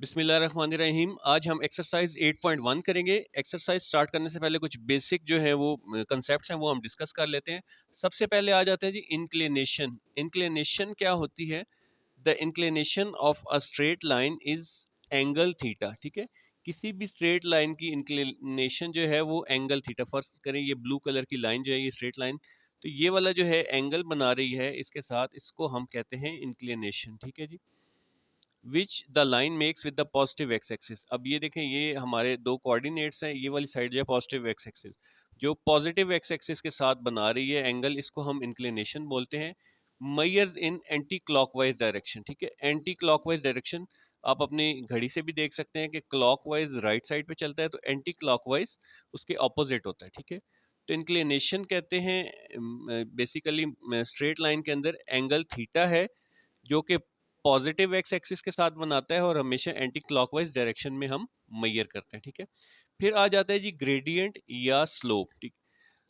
बिस्मिल्लाहिर्रहमानिर्रहीम। आज हम एक्सरसाइज 8.1 करेंगे। एक्सरसाइज स्टार्ट करने से पहले कुछ बेसिक जो है वो कंसेप्ट्स हैं वो हम डिस्कस कर लेते हैं। सबसे पहले आ जाते हैं जी इंक्लिनेशन। इंक्लिनेशन क्या होती है? The inclination of a straight line is angle theta. ठीक है, किसी भी स्ट्रेट लाइन की इंक्लिनेशन जो है वो एंगल थीटा। फर्स्ट करें, ये ब्लू कलर की लाइन जो है ये स्ट्रेट लाइन, तो ये वाला जो है एंगल बना रही है इसके साथ, इसको हम कहते हैं इंक्लिनेशन। ठीक है जी, which the line makes with the positive X axis. अब ये देखें, ये हमारे दो कोऑर्डिनेट्स हैं, ये वाली साइड जो है पॉजिटिव एक्स एक्सिस, जो पॉजिटिव एक्स एक्सिस के साथ बना रही है एंगल, इसको हम इंक्लिनेशन बोलते हैं। मैयर्स इन एंटी क्लॉकवाइज डायरेक्शन। ठीक है, एंटी क्लॉकवाइज डायरेक्शन आप अपनी घड़ी से भी देख सकते हैं कि क्लॉकवाइज राइट साइड पे चलता है, तो एंटी क्लॉकवाइज उसके ऑपोजिट होता है। ठीक है, तो इंक्लिनेशन कहते हैं बेसिकली स्ट्रेट लाइन के अंदर एंगल थीटा है जो कि पॉजिटिव एक्स एक्सिस के साथ बनाता है और हमेशा एंटी क्लॉकवाइज डायरेक्शन में हम मैयर करते हैं। ठीक है, फिर आ जाता है जी ग्रेडियंट या स्लोप। ठीक,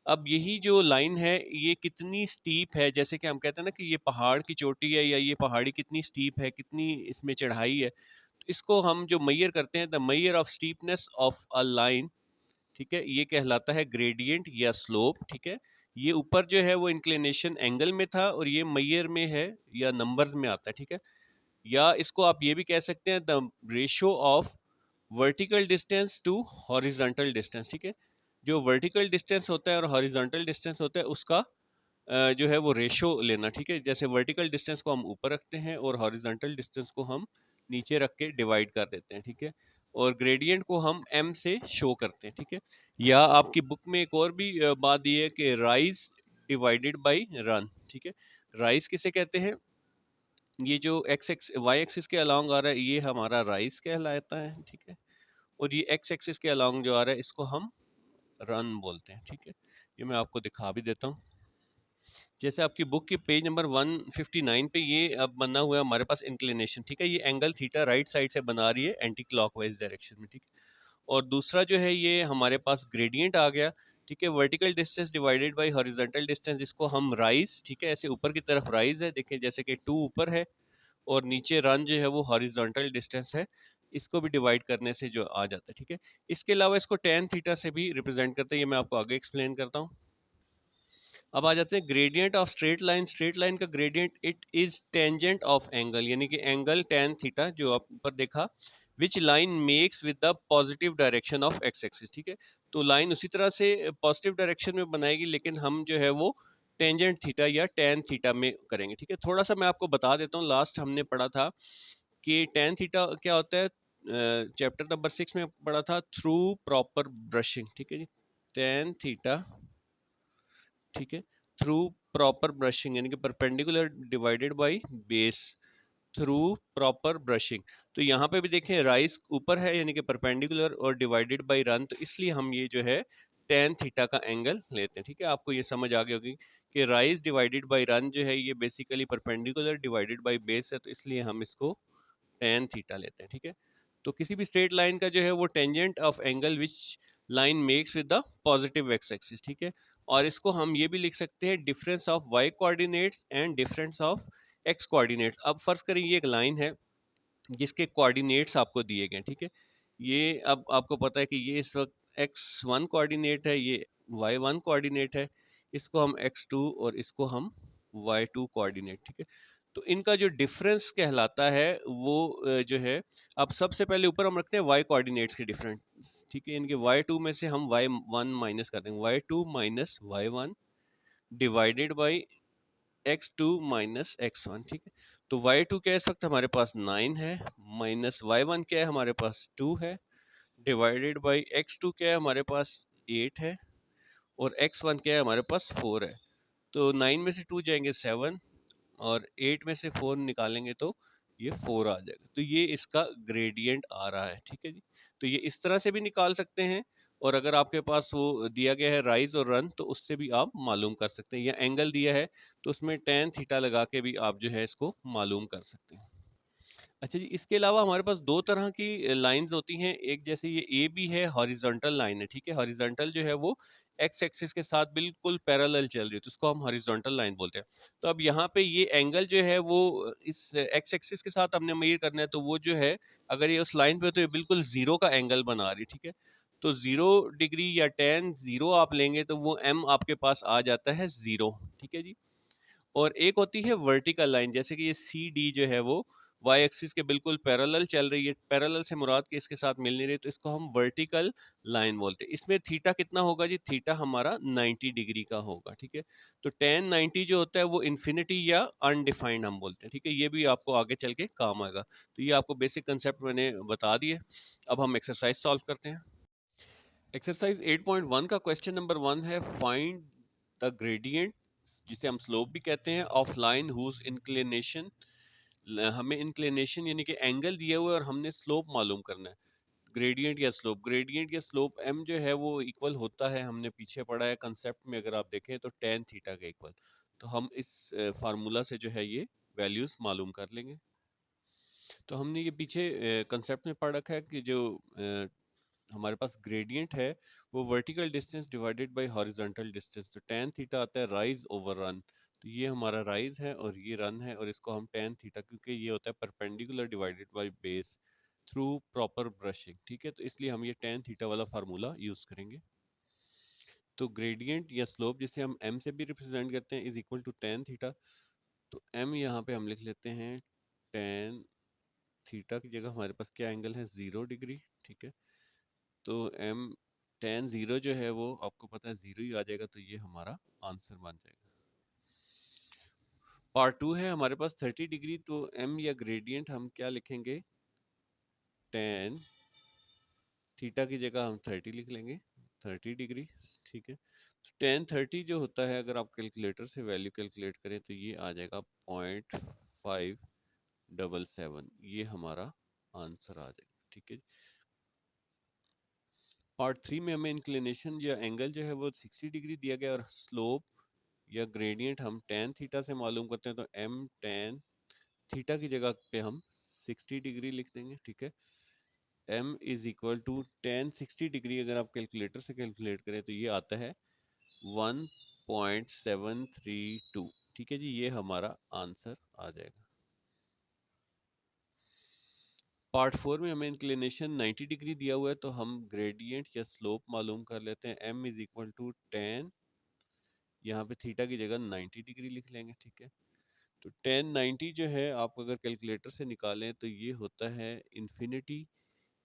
अब यही जो लाइन है ये कितनी स्टीप है, जैसे कि हम कहते हैं ना कि ये पहाड़ की चोटी है या ये पहाड़ी कितनी स्टीप है, कितनी इसमें चढ़ाई है, तो इसको हम जो मैयर करते हैं, the measure of steepness of a line, ठीक है, ये कहलाता है ग्रेडियंट या स्लोप। ठीक है, ये ऊपर जो है वो इंक्लिनेशन एंगल में था और ये मैयर में है या नंबर्स में आता है। ठीक है, या इसको आप ये भी कह सकते हैं the ratio of vertical distance to horizontal distance. ठीक है, जो वर्टिकल डिस्टेंस होता है और हॉरिजॉन्टल डिस्टेंस होता है उसका जो है वो रेशो लेना। ठीक है, जैसे वर्टिकल डिस्टेंस को हम ऊपर रखते हैं और हॉरिजॉन्टल डिस्टेंस को हम नीचे रख के डिवाइड कर देते हैं। ठीक है, और ग्रेडियंट को हम m से शो करते हैं। ठीक है, या आपकी बुक में एक और भी बात दी है कि राइज डिवाइडेड बाई रन। ठीक है, राइज किसे कहते हैं? ये जो एक्स एक्स वाई एक्सिस के अलोंग आ रहा है ये हमारा राइज कहलाता है। ठीक है, और ये एक्स एक्सिस के अलोंग जो आ रहा है इसको हम रन बोलते हैं। ठीक है, ये मैं आपको दिखा भी देता हूँ। जैसे आपकी बुक की पेज नंबर 159 पे ये अब बना हुआ है हमारे पास इंक्लिनेशन। ठीक है, ये एंगल थीटा राइट साइड से बना रही है एंटी क्लॉकवाइज डायरेक्शन में। ठीक है, और दूसरा जो है ये हमारे पास ग्रेडियंट आ गया। ठीक है, vertical distance divided by horizontal distance, जिसको हम राइज, ठीक है, ऐसे ऊपर की तरफ राइज है, देखें जैसे कि 2 ऊपर है और नीचे रन जो है वो हॉरिजॉन्टल डिस्टेंस है, इसको भी डिवाइड करने से जो आ जाता है। ठीक है, इसके अलावा इसको tan थीटा से भी रिप्रेजेंट करते हैं, ये मैं आपको आगे एक्सप्लेन करता हूँ। अब आ जाते हैं gradient of straight line. Straight line का gradient it is tangent of angle, यानी कि एंगल tan थीटा जो आप ऊपर देखा, which line makes with the positive direction of X axis. ठीक है, तो लाइन उसी तरह से पॉजिटिव डायरेक्शन में बनाएगी लेकिन हम जो है वो टेंजेंट थीटा या tan थीटा में करेंगे। ठीक है, थोड़ा सा मैं आपको बता देता हूँ, लास्ट हमने पढ़ा था कि tan थीटा क्या होता है, चैप्टर नंबर 6 में पढ़ा था, थ्रू प्रॉपर ब्रशिंग। ठीक है जी, tan थीटा, ठीक है, थ्रू प्रॉपर ब्रशिंग यानी कि perpendicular divided by base through proper brushing. तो यहाँ पे भी देखें राइज ऊपर है यानी कि परपेंडिकुलर और डिवाइडेड बाय रन, तो इसलिए हम ये जो है tan थीटा का एंगल लेते हैं। ठीक है, आपको ये समझ आ गई होगी कि राइज डिवाइडेड बाय रन जो है ये basically perpendicular divided by base है, तो इसलिए हम इसको tan थीटा लेते हैं। ठीक है, तो किसी भी स्ट्रेट लाइन का जो है वो tangent of angle which line makes with the positive X axis. ठीक है, और इसको हम ये भी लिख सकते हैं difference of Y coordinates and difference of X coordinates. अब फर्ज करें ये एक लाइन है जिसके कोऑर्डिनेट्स आपको दिए गए। ठीक है, ये अब आपको पता है कि ये इस वक्त x1 कोऑर्डिनेट है, ये y1 कोऑर्डिनेट है, इसको हम x2 और इसको हम y2 कोऑर्डिनेट। ठीक है, तो इनका जो डिफरेंस कहलाता है वो जो है, अब सबसे पहले ऊपर हम रखते हैं y कोऑर्डिनेट्स के डिफरेंस। ठीक है, इनके y2 में से हम y1 माइनस कर देंगे, y2 minus y1 divided by x2 minus x1। ठीक है, तो y2 क्या है इस वक्त हमारे पास 9 है, माइनस y1 क्या है हमारे पास 2 है, डिवाइडेड बाई x2 क्या है हमारे पास 8 है, और x1 क्या है हमारे पास 4 है। तो 9 में से 2 जाएंगे 7 और 8 में से 4 निकालेंगे तो ये 4 आ जाएगा, तो ये इसका ग्रेडियंट आ रहा है। ठीक है जी, तो ये इस तरह से भी निकाल सकते हैं, और अगर आपके पास वो दिया गया है राइज और रन तो उससे भी आप मालूम कर सकते हैं, या एंगल दिया है तो उसमें tan थीटा लगा के भी आप जो है इसको मालूम कर सकते हैं। अच्छा जी, इसके अलावा हमारे पास दो तरह की लाइंस होती हैं, एक जैसे ये ए बी है, हॉरिजॉन्टल लाइन है। ठीक है, हॉरिजॉन्टल जो है वो एक्स एक्सिस के साथ बिल्कुल पैरेलल चल रही है, तो उसको हम हॉरिजॉन्टल लाइन बोलते हैं। तो अब यहाँ पे ये एंगल जो है वो इस एक्स एक्सिस के साथ हमने मेजर करना है, तो वो जो है अगर ये उस लाइन पे हो तो ये बिल्कुल जीरो का एंगल बना रही है, ठीक है। तो 0 डिग्री या tan 0 आप लेंगे तो वो m आपके पास आ जाता है 0, ठीक है जी। और एक होती है वर्टिकल लाइन, जैसे कि ये सी डी जो है वो वाई एक्सिस के बिल्कुल पैरेलल चल रही है। पैरेलल से मुराद कि इसके साथ मिल नहीं रही, तो इसको हम वर्टिकल लाइन बोलते हैं। इसमें थीटा कितना होगा जी? थीटा हमारा 90 डिग्री का होगा, ठीक है। तो tan 90 जो होता है वो इन्फिनिटी या अनडिफाइंड हम बोलते हैं, ठीक है। ये भी आपको आगे चल के काम आएगा। तो ये आपको बेसिक कंसेप्ट मैंने बता दिए। अब हम एक्सरसाइज सॉल्व करते हैं। एक्सरसाइज 8.1 का क्वेश्चन नंबर 1 है, फाइंड द ग्रेडियंट, जिसे हम स्लोप भी कहते हैं, ऑफ लाइन हुज इंक्लिनेशन। हमें इंक्लिनेशन यानी कि एंगल दिया हुआ है और हमने स्लोप मालूम करना है। ग्रेडियंट या स्लोप m जो है वो इक्वल होता है, हमने पीछे पढ़ा है कंसेप्ट में, अगर आप देखें तो tan थीटा के इक्वल। तो हम इस फार्मूला से जो है ये वैल्यूज मालूम कर लेंगे। तो हमने ये पीछे कंसेप्ट में पढ़ रखा है कि जो हमारे पास ग्रेडियंट है वो vertical distance divided by horizontal distance. तो tan थीटा आता है राइज ओवर रन। तो ये हमारा राइज है और ये रन है, और इसको हम tan थीटा, क्योंकि ये होता है perpendicular divided by base through proper brushing, ठीक है। तो इसलिए हम ये tan थीटा वाला फार्मूला यूज करेंगे। तो ग्रेडियंट या स्लोप जिसे हम m से भी रिप्रेजेंट करते हैं is equal to tan theta. तो m यहाँ पे हम लिख लेते हैं tan थीटा की जगह हमारे पास क्या एंगल है? 0 डिग्री, ठीक है। तो m tan 0 जो है वो आपको पता है 0 ही आ जाएगा, तो ये हमारा आंसर बन जाएगा। पार्ट 2 है हमारे पास 30 डिग्री। तो m या ग्रेडियंट हम क्या लिखेंगे? tan थीटा की जगह हम 30 लिख लेंगे, 30 डिग्री, ठीक है। तो tan 30 जो होता है, अगर आप कैलकुलेटर से वैल्यू कैलकुलेट करें तो ये आ जाएगा 0.577। ये हमारा आंसर आ जाएगा, ठीक है। पार्ट 3 में हमें इंक्लिनेशन या एंगल जो है वो 60 डिग्री दिया गया, और स्लोप या ग्रेडियंट हम tan थीटा से मालूम करते हैं। तो m tan थीटा की जगह पे हम 60 डिग्री लिख देंगे, ठीक है। m is equal to tan 60 degree, अगर आप कैलकुलेटर से कैलकुलेट करें तो ये आता है 1.732, ठीक है जी। ये हमारा आंसर आ जाएगा। पार्ट 4 में हमें इंक्लिनेशन 90 डिग्री दिया हुआ है, तो हम ग्रेडियंट या स्लोप मालूम कर लेते हैं। m is equal to tan, यहाँ पे थीटा की जगह 90 डिग्री लिख लेंगे, ठीक है। तो tan 90 जो है आप अगर कैलकुलेटर से निकालें तो ये होता है इन्फिनिटी,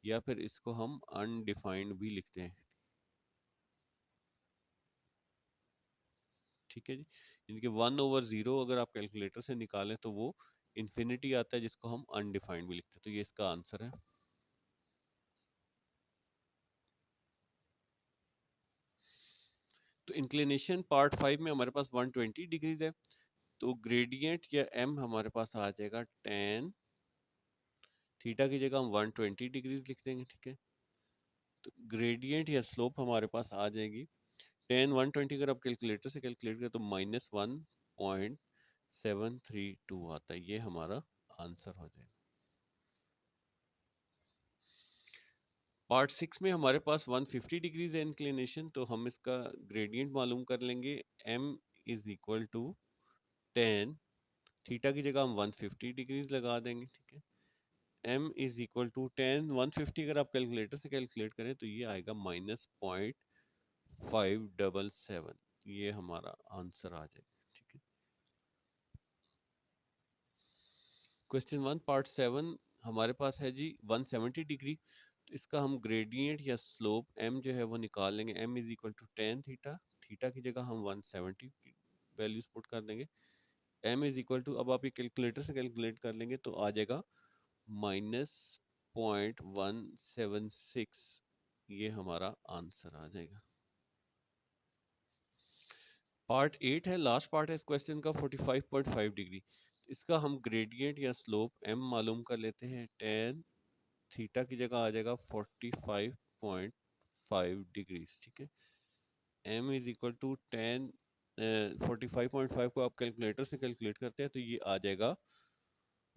या फिर इसको हम अनडिफाइंड भी लिखते हैं, ठीक है जी। यानी कि 1/0 अगर आप कैलकुलेटर से निकालें तो वो इन्फिनिटी आता है, जिसको हम अनडिफाइंड भी लिखते हैं। तो ये इसका आंसर है। तो इंक्लिनेशन पार्ट 5 में हमारे पास 120 डिग्रीज है। तो ग्रेडियंट या m हमारे पास आ जाएगा tan थीटा की जगह हम 120 डिग्रीज लिख देंगे, ठीक है। तो ग्रेडियंट या स्लोप हमारे पास आ जाएगी tan 120, अगर आप कैलकुलेटर से कैलकुलेट करें तो -1.732 आता है। ये हमारा आंसर हो जाएगा। पार्ट 6 में हमारे पास 150 डिग्रीज है इंक्लिनेशन। तो हम इसका ग्रेडियंट मालूम कर लेंगे। m is equal to tan theta की जगह हम 150 डिग्रीज लगा देंगे, ठीक है। m is equal to tan 150, अगर आप कैलकुलेटर से कैलकुलेट करें तो ये आएगा -0.577। ये हमारा आंसर आ जाएगा, ठीक है। क्वेश्चन 1 पार्ट 7 हमारे पास है जी 170 डिग्री। तो इसका हम ग्रेडियंट या स्लोप m जो है वो निकाल लेंगे। m is equal to tan theta, theta की जगह हम 170 की वैल्यूज पुट कर देंगे। m इज इक्वल टू, अब आप ये कैलकुलेटर से कैलकुलेट कर लेंगे तो आ जाएगा -0.176। ये हमारा आंसर आ जाएगा। पार्ट 8 है, लास्ट पार्ट है इस क्वेश्चन का, 45.5 डिग्री। इसका हम ग्रेडियंट या स्लोप m मालूम कर लेते हैं। tan थीटा की जगह आ जाएगा 45.5 डिग्रीज, ठीक है। m is equal to tan 45.5 को आप कैलकुलेटर से कैलकुलेट करते हैं तो ये आ जाएगा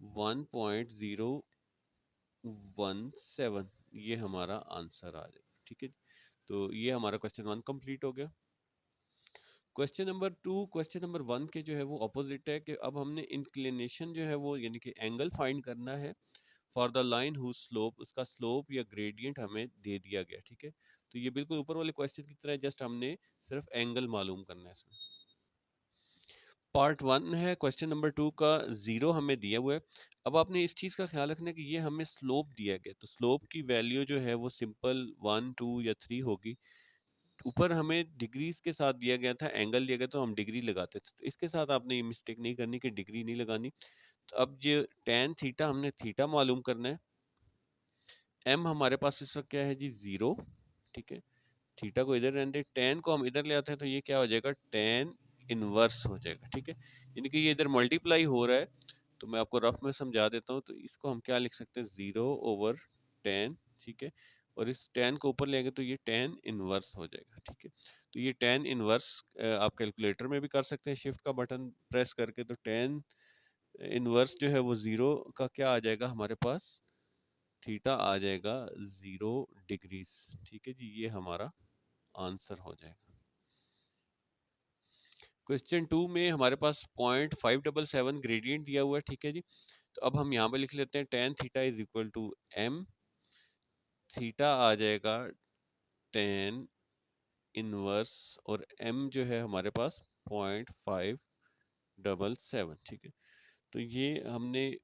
1.017। ये हमारा आंसर आ जाएगा, ठीक है। तो ये हमारा क्वेश्चन 1 कंप्लीट हो गया। क्वेश्चन नंबर 1 के जो है वो ऑपोजिट है कि अब हमने इंक्लिनेशन जो है वो यानी कि एंगल फाइंड करना है for the line whose slope, उसका स्लोप या ग्रेडियंट हमें दे दिया गया, ठीक है। तो ये बिल्कुल ऊपर वाले क्वेश्चन की तरह, जस्ट हमने सिर्फ एंगल मालूम करना है इसमें। पार्ट 1 है क्वेश्चन नंबर 2 का, 0 हमें दिया हुआ है। अब आपने इस चीज़ का ख्याल रखना है कि ये हमें स्लोप दिया गया, तो स्लोप की वैल्यू जो है वो सिंपल 1 2 या 3 होगी। ऊपर हमें डिग्रीज के साथ दिया गया था, एंगल दिया गया तो हम डिग्री लगाते थे, तो इसके साथ आपने ये मिस्टेक नहीं करनी कि डिग्री नहीं लगानी। तो अब ये टेन थीटा, हमने थीटा मालूम करना है। एम हमारे पास इस वक्त क्या है जी, 0, ठीक है। थीटा को इधर रहने दे, टेन को हम इधर ले आते हैं तो ये क्या हो जाएगा, टेन इनवर्स हो जाएगा, ठीक है। यानी कि ये इधर मल्टीप्लाई हो रहा है, तो मैं आपको रफ में समझा देता हूँ। तो इसको हम क्या लिख सकते हैं, 0/10, ठीक है। और इस टेन को ऊपर लेंगे तो ये टेन इनवर्स हो जाएगा, ठीक है। तो ये टेन इनवर्स आप कैलकुलेटर में भी कर सकते हैं, शिफ्ट का बटन प्रेस करके। तो टेन इनवर्स जो है वो 0 का क्या आ जाएगा हमारे पास, थीटा आ जाएगा 0 डिग्रीज, ठीक है जी। ये हमारा आंसर हो जाएगा। क्वेश्चन 2 में हमारे पास 0.577 ग्रेडियंट दिया हुआ है, ठीक है जी। तो अब हम यहाँ पे लिख लेते हैं tan theta is equal to m, theta आ जाएगा टेन इनवर्स, और एम जो है हमारे पास 0.577, ठीक है। तो ये हमने,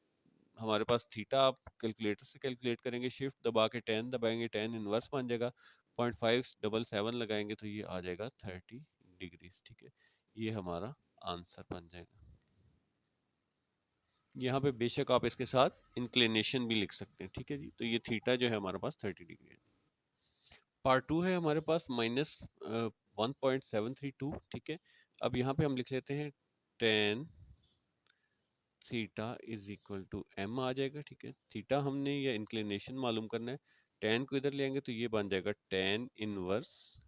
हमारे पास थीटा आप कैलकुलेटर से कैलकुलेट करेंगे, शिफ्ट दबा के टेन दबाएंगे, टेन इनवर्स बन जाएगा। 0.577 लगाएंगे तो ये आ जाएगा 30 डिग्रीज, ठीक है। ये हमारा आंसर बन जाएगा। यहाँ पे बेशक आप इसके साथ इंक्लिनेशन भी लिख सकते हैं, ठीक है जी। तो ये थीटा जो है हमारे पास 30 डिग्री है। पार्ट 2 है हमारे पास -1.732, ठीक है। अब यहाँ पे हम लिख लेते हैं tan theta is equal to m आ जाएगा, ठीक है। थीटा हमने या इंक्लिनेशन मालूम करना है, टेन को इधर ले आएंगे तो ये बन जाएगा टेन इनवर्स,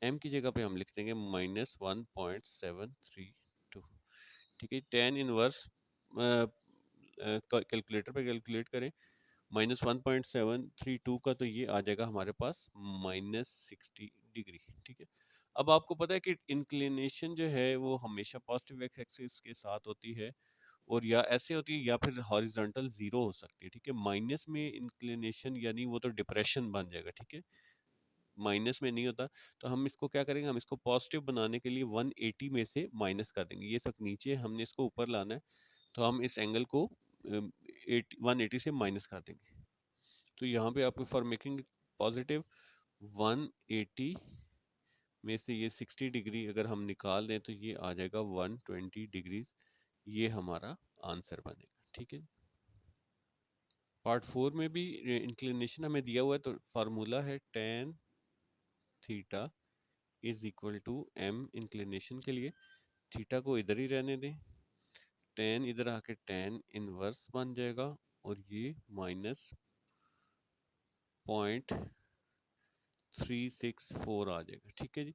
एम की जगह पे हम लिख देंगे -1.732, ठीक है। टेन इनवर्स कैलकुलेटर पे कैलकुलेट करें, -1.732 का, तो ये आ जाएगा हमारे पास -60 डिग्री, ठीक है। अब आपको पता है कि इंक्लिनेशन जो है वो हमेशा पॉजिटिव एक्स एक्सिस के साथ होती है, और या ऐसे होती है या फिर हॉरिजॉन्टल 0 हो सकती है, ठीक है। माइनस में इंक्लिनेशन यानी वो तो डिप्रेशन बन जाएगा, ठीक है। माइनस में नहीं होता। तो हम इसको क्या करेंगे, हम इसको पॉजिटिव बनाने के लिए 180 में से माइनस कर देंगे, ये सब नीचे, हमने इसको ऊपर लाना है। तो हम इस एंगल को 180 से माइनस कर देंगे। तो यहाँ पे आपको फॉर मेकिंग पॉजिटिव 180 में से ये 60 डिग्री अगर हम निकाल दें तो ये आ जाएगा 120 डिग्रीज। ये हमारा आंसर बनेगा, ठीक है। पार्ट 4 में भी इंक्लिनेशन हमें दिया हुआ है, तो फार्मूला है tan theta is equal to M inclination के लिए। थीटा को इधर ही रहने दें, टेन इधर आके टेन इनवर्स बन जाएगा, और ये -0.364 आ जाएगा, ठीक है जी।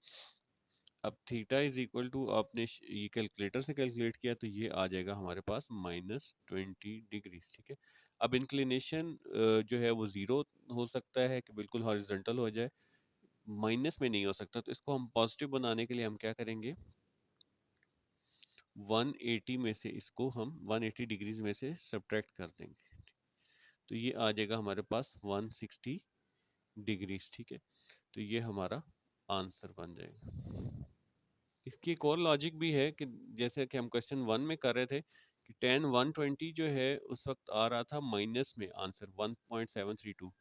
अब थीटा इज इक्वल टू, आपने ये कैलकुलेटर से कैलकुलेट किया तो ये आ जाएगा हमारे पास -20 डिग्रीज, ठीक है। अब इंक्लिनेशन जो है वो 0 हो सकता है कि बिल्कुल हॉरिजॉन्टल हो जाए, माइनस में नहीं हो सकता। तो इसको हम पॉजिटिव बनाने के लिए हम क्या करेंगे, 180 में से इसको हम 180 डिग्रीज में से सब्ट्रैक्ट कर देंगे, तो ये आ जाएगा हमारे पास 160 डिग्रीज, ठीक है। तो ये हमारा आंसर बन जाएगा। इसकी एक और लॉजिक भी है कि जैसे कि हम क्वेश्चन 1 में कर रहे थे कि टेन 120 जो है उस वक्त आ रहा था माइनस में आंसर 1.732,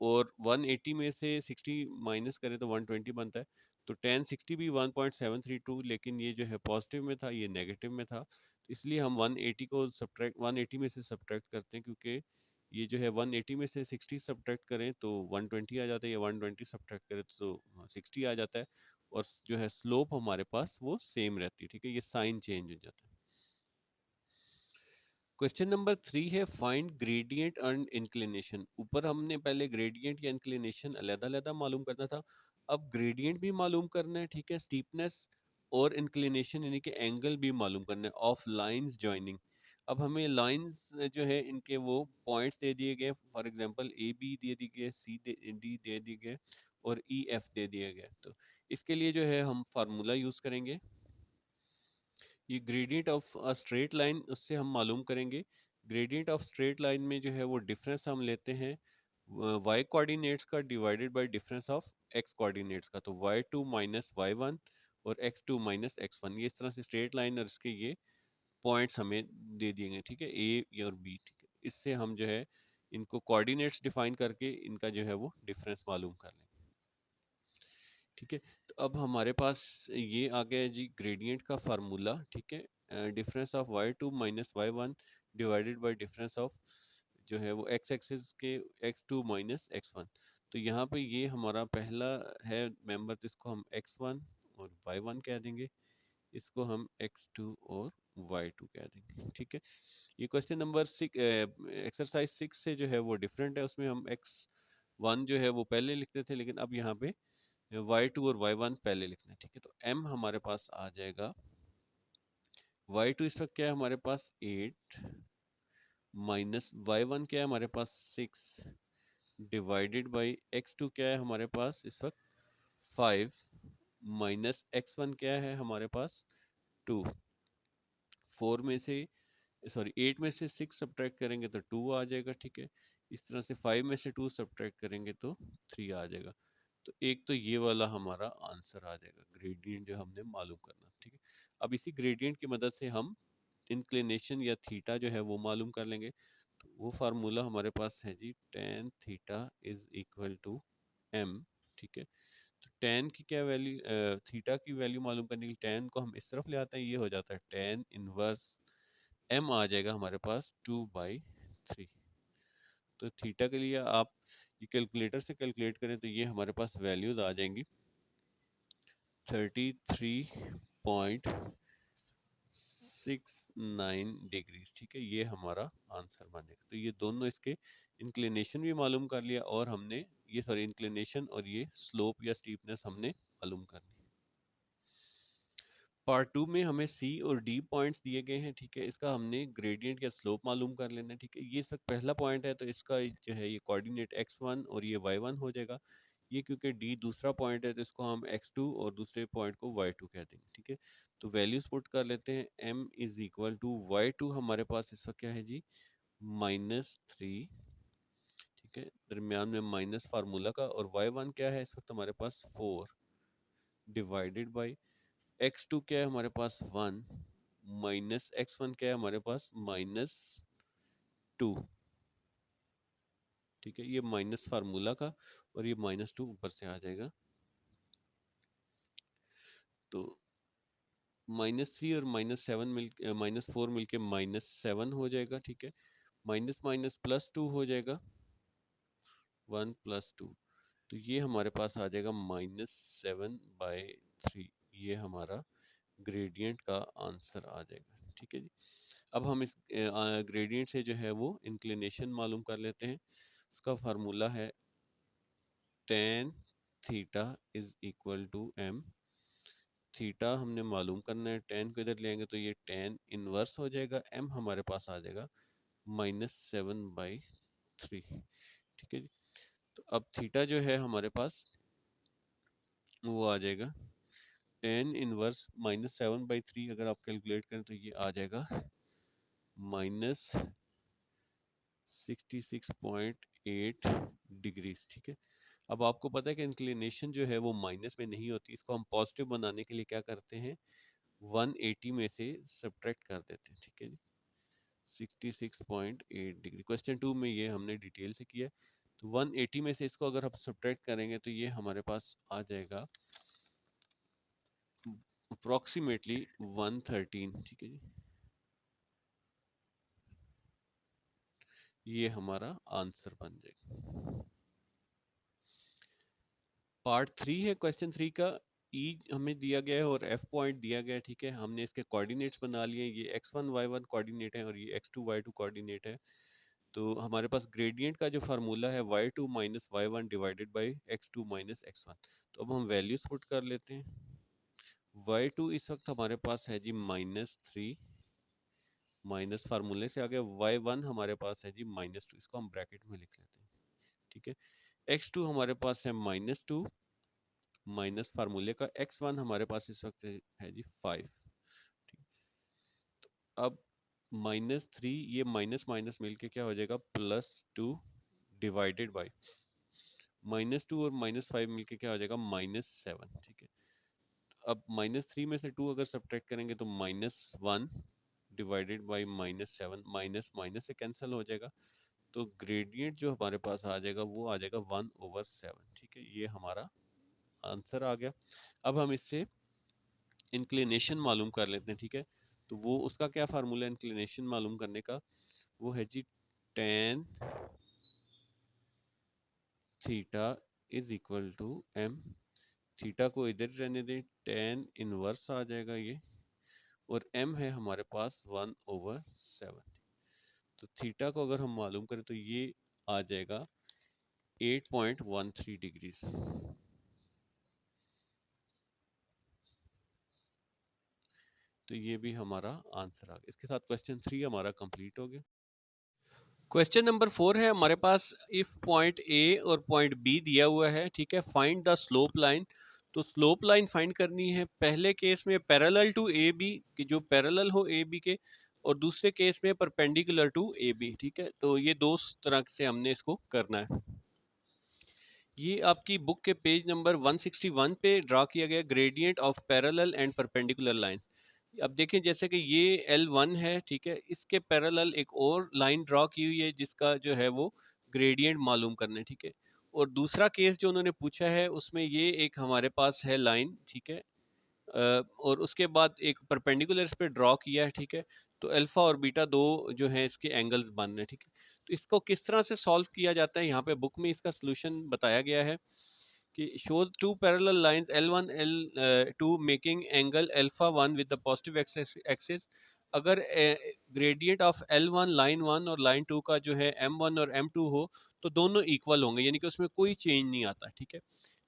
और 180 में से 60 माइनस करें तो 120 बनता है। तो टेन 60 भी 1.732, लेकिन ये जो है पॉजिटिव में था, ये नेगेटिव में था। तो इसलिए हम 180 को सब्ट्रैक्ट 180 में से सब्ट्रैक्ट करते हैं, क्योंकि ये जो है 180 में से 60 सब्ट्रैक्ट करें तो 120 आ जाता है, या 120 सब्ट्रैक्ट करें तो 60 आ जाता है। और जो है स्लोप हमारे पास वो सेम रहती है, ठीक है। ये साइन चेंज हो जाता है। क्वेश्चन नंबर 3 है फाइंड ग्रेडियंट एंड इंक्लिनेशन। ऊपर हमने पहले ग्रेडियंट या इंक्लिनेशन अलग-अलग मालूम करना था, अब ग्रेडियंट भी मालूम करना है, ठीक है। स्टीपनेस और इंक्लिनेशन यानी कि एंगल भी मालूम करना है ऑफ लाइंस जॉइनिंग। अब हमें लाइंस जो है इनके वो पॉइंट्स दे दिए गए, फॉर एग्जांपल ए बी दे दिए गए, सी डी दे दिए गए, और ई एफ दे दिया गया। तो इसके लिए जो है हम फार्मूला यूज करेंगे ये gradient of a straight line उससे हम मालूम करेंगे। ग्रेडियंट ऑफ स्ट्रेट लाइन में जो है वो डिफरेंस हम लेते हैं y कोऑर्डिनेट्स का divided by difference of x coordinates का। तो y2 माइनस y1 और x2 माइनस x1, ये इस तरह से स्ट्रेट लाइन और इसके ये पॉइंट्स हमें दे दिए गए, ठीक है, ए और बी, ठीक है। इससे हम जो है इनको कोऑर्डिनेट्स डिफाइन करके इनका जो है वो डिफरेंस मालूम कर लेंगे, ठीक है। तो अब हमारे पास ये आ गया जी ग्रेडियंट का फार्मूला, ठीक है। Difference of y2 minus y1 divided by difference of जो है वो x एक्सिस के x2 माइनस x1। तो यहाँ पे ये हमारा पहला है मेंबर, तो इसको हम x1 और y1 कह देंगे, इसको हम x2 और y2 कह देंगे, ठीक है। ये क्वेश्चन नंबर 6 एक्सरसाइज 6 से जो है वो डिफरेंट है, उसमें हम x1 जो है वो पहले लिखते थे, लेकिन अब यहाँ पे y2 और y1 पहले लिखना है, ठीक है। तो m हमारे पास आ जाएगा, y2 इस वक्त क्या है हमारे पास 8 माइनस y1 क्या है हमारे पास 6 डिवाइडेड बाई x2 क्या है हमारे पास इस वक्त 5 माइनस x1 क्या है हमारे पास 2। 4 में से सॉरी 8 में से 6 सब्ट्रैक्ट करेंगे तो 2 आ जाएगा, ठीक है। इस तरह से 5 में से 2 सब्ट्रैक्ट करेंगे तो 3 आ जाएगा। तो एक तो ये वाला हमारा आंसर आ जाएगा, ग्रेडियंट जो हमने मालूम करना, ठीक है। अब इसी ग्रेडियंट की मदद से हम इंक्लिनेशन या थीटा जो है वो मालूम कर लेंगे। तो वो फार्मूला हमारे पास है जी tan theta is equal to m, ठीक है। तो tan की क्या वैल्यू, थीटा की वैल्यू मालूम करने के लिए tan को हम इस तरफ ले आते हैं, ये हो जाता है tan इनवर्स m आ जाएगा हमारे पास 2/3। तो थीटा के लिए आप ये कैलकुलेटर से कैलकुलेट करें तो ये हमारे पास वैल्यूज आ जाएंगी 33.69 डिग्रीज, ठीक है। ये हमारा आंसर बनेगा। तो ये दोनों इसके इंक्लिनेशन भी मालूम कर लिया और हमने ये सॉरी इंक्लिनेशन और ये स्लोप या स्टीपनेस हमने मालूम कर ली। पार्ट 2 में हमें सी और डी पॉइंट्स दिए गए हैं, ठीक है। इसका हमने ग्रेडियंट या स्लोप मालूम कर लेना है, ठीक है। ये सब पहला पॉइंट है तो इसका जो है ये कोऑर्डिनेट x1 और ये y1 हो जाएगा। ये क्योंकि डी दूसरा पॉइंट है तो इसको हम x2 और दूसरे पॉइंट को y2 कह देंगे, ठीक है। तो वैल्यूज पुट कर लेते हैं। m is equal to y2 हमारे पास इसका क्या है जी -3, ठीक है, दरमियान में माइनस फार्मूला का, और y1 क्या है इस वक्त हमारे पास 4 डिवाइडेड बाई x2 क्या है हमारे पास 1 माइनस x1 क्या है हमारे पास -2, ठीक है। ये माइनस फार्मूला का और ये -2 ऊपर से आ जाएगा। तो -3 और -7 -4 मिलके -7 हो जाएगा, ठीक है। माइनस माइनस +2 हो जाएगा 1 + 2। तो ये हमारे पास आ जाएगा -7/3। ये हमारा ग्रेडियंट का आंसर आ जाएगा, ठीक है जी। अब हम इस ग्रेडियंट से जो है वो इंक्लिनेशन मालूम कर लेते हैं। उसका फार्मूला है tan theta is equal to m। Theta हमने मालूम करना है, tan को इधर लेंगे तो ये tan इनवर्स हो जाएगा, m हमारे पास आ जाएगा -7/3, ठीक है जी। तो अब थीटा जो है हमारे पास वो आ जाएगा tan इनवर्स -7/3। अगर आप कैलकुलेट करें तो ये आ जाएगा -66.8 डिग्रीज, ठीक है। अब आपको पता है कि इंक्लिनेशन जो है वो माइनस में नहीं होती, इसको हम पॉजिटिव बनाने के लिए क्या करते हैं 180 में से सब्ट्रैक्ट कर देते हैं, ठीक है जी। 66.8 डिग्री क्वेश्चन 2 में ये हमने डिटेल से किया है। तो 180 में से इसको अगर हम सब्ट्रैक्ट करेंगे तो ये हमारे पास आ जाएगा अप्रोक्सीमेटली 113, ठीक है जी। ये हमारा आंसर बन जाएगा। पार्ट 3 है क्वेश्चन 3 का। ई हमें दिया गया है और एफ पॉइंट दिया गया है, ठीक है। हमने इसके कोऑर्डिनेट्स बना लिए, ये x1 y1 कोऑर्डिनेट है और ये x2 y2 कोऑर्डिनेट है। तो हमारे पास ग्रेडियंट का जो फार्मूला है y2 minus y1 divided by x2 minus x1। तो अब हम वैल्यूज पुट कर लेते हैं। y2 इस वक्त हमारे पास है जी -3, माइनस फार्मूले से आ गया। y1 हमारे पास है जी -2, इसको हम ब्रैकेट में लिख लेते हैं, ठीक है। x2 हमारे पास है -2 माइनस फार्मूले का, x1 हमारे पास इस वक्त है जी 5, ठीक। अब -3 ये माइनस माइनस मिलके क्या हो जाएगा +2 डिवाइडेड बाई -2 और -5 मिलके क्या हो जाएगा -7। ठीक है, अब -3 में से 2 अगर सब्ट्रैक्ट करेंगे तो -1 डिवाइडेड बाई -7, माइनस माइनस से कैंसिल हो जाएगा, तो ग्रेडियंट जो हमारे पास आ जाएगा वो आ जाएगा 1/7। ठीक है, ये हमारा आंसर आ गया। अब हम इससे इंक्लिनेशन मालूम कर लेते हैं। ठीक है, तो वो उसका क्या फार्मूला है इंक्लिनेशन मालूम करने का, वो है जी tan theta is equal to m। Theta को इधर रहने दें, tan इनवर्स आ जाएगा ये, और m है हमारे पास 1/7। तो थीटा को अगर हम मालूम करें तो ये आ जाएगा 8.13 डिग्रीज। तो ये भी हमारा आंसर आ गया। इसके साथ क्वेश्चन 3 हमारा कंप्लीट हो गया। क्वेश्चन नंबर 4 है हमारे पास, इफ पॉइंट ए और पॉइंट बी दिया हुआ है। ठीक है, फाइंड द स्लोप लाइन। तो स्लोप लाइन फाइंड करनी है पहले केस में पैरेलल टू ए बी, कि जो पैरेलल हो ए बी के, और दूसरे केस में परपेंडिकुलर टू ए बी। ठीक है, तो ये दो तरह से हमने इसको करना है। ये आपकी बुक के पेज नंबर 161 पे ड्रा किया गया gradient of parallel and perpendicular lines. अब देखें जैसे कि ये L1 है। ठीक है, इसके पैरेलल एक और लाइन ड्रा की हुई है जिसका जो है वो ग्रेडियंट मालूम करना है। ठीक है, और दूसरा केस जो उन्होंने पूछा है उसमें ये एक हमारे पास है लाइन। ठीक है, और उसके बाद एक परपेंडिकुलर इस पे ड्रॉ किया है। ठीक है, तो अल्फा और बीटा दो जो है इसके एंगल्स बन रहे हैं। ठीक है, तो इसको किस तरह से सॉल्व किया जाता है, यहाँ पे बुक में इसका सोल्यूशन बताया गया है कि shows two parallel lines L1 L2 making angle alpha 1 with the positive axis। अगर ग्रेडियंट ऑफ L1 लाइन 1 और लाइन 2 का जो है M1 और M2 हो तो दोनों इक्वल होंगे, यानी कि उसमें कोई चेंज नहीं आता। ठीक है,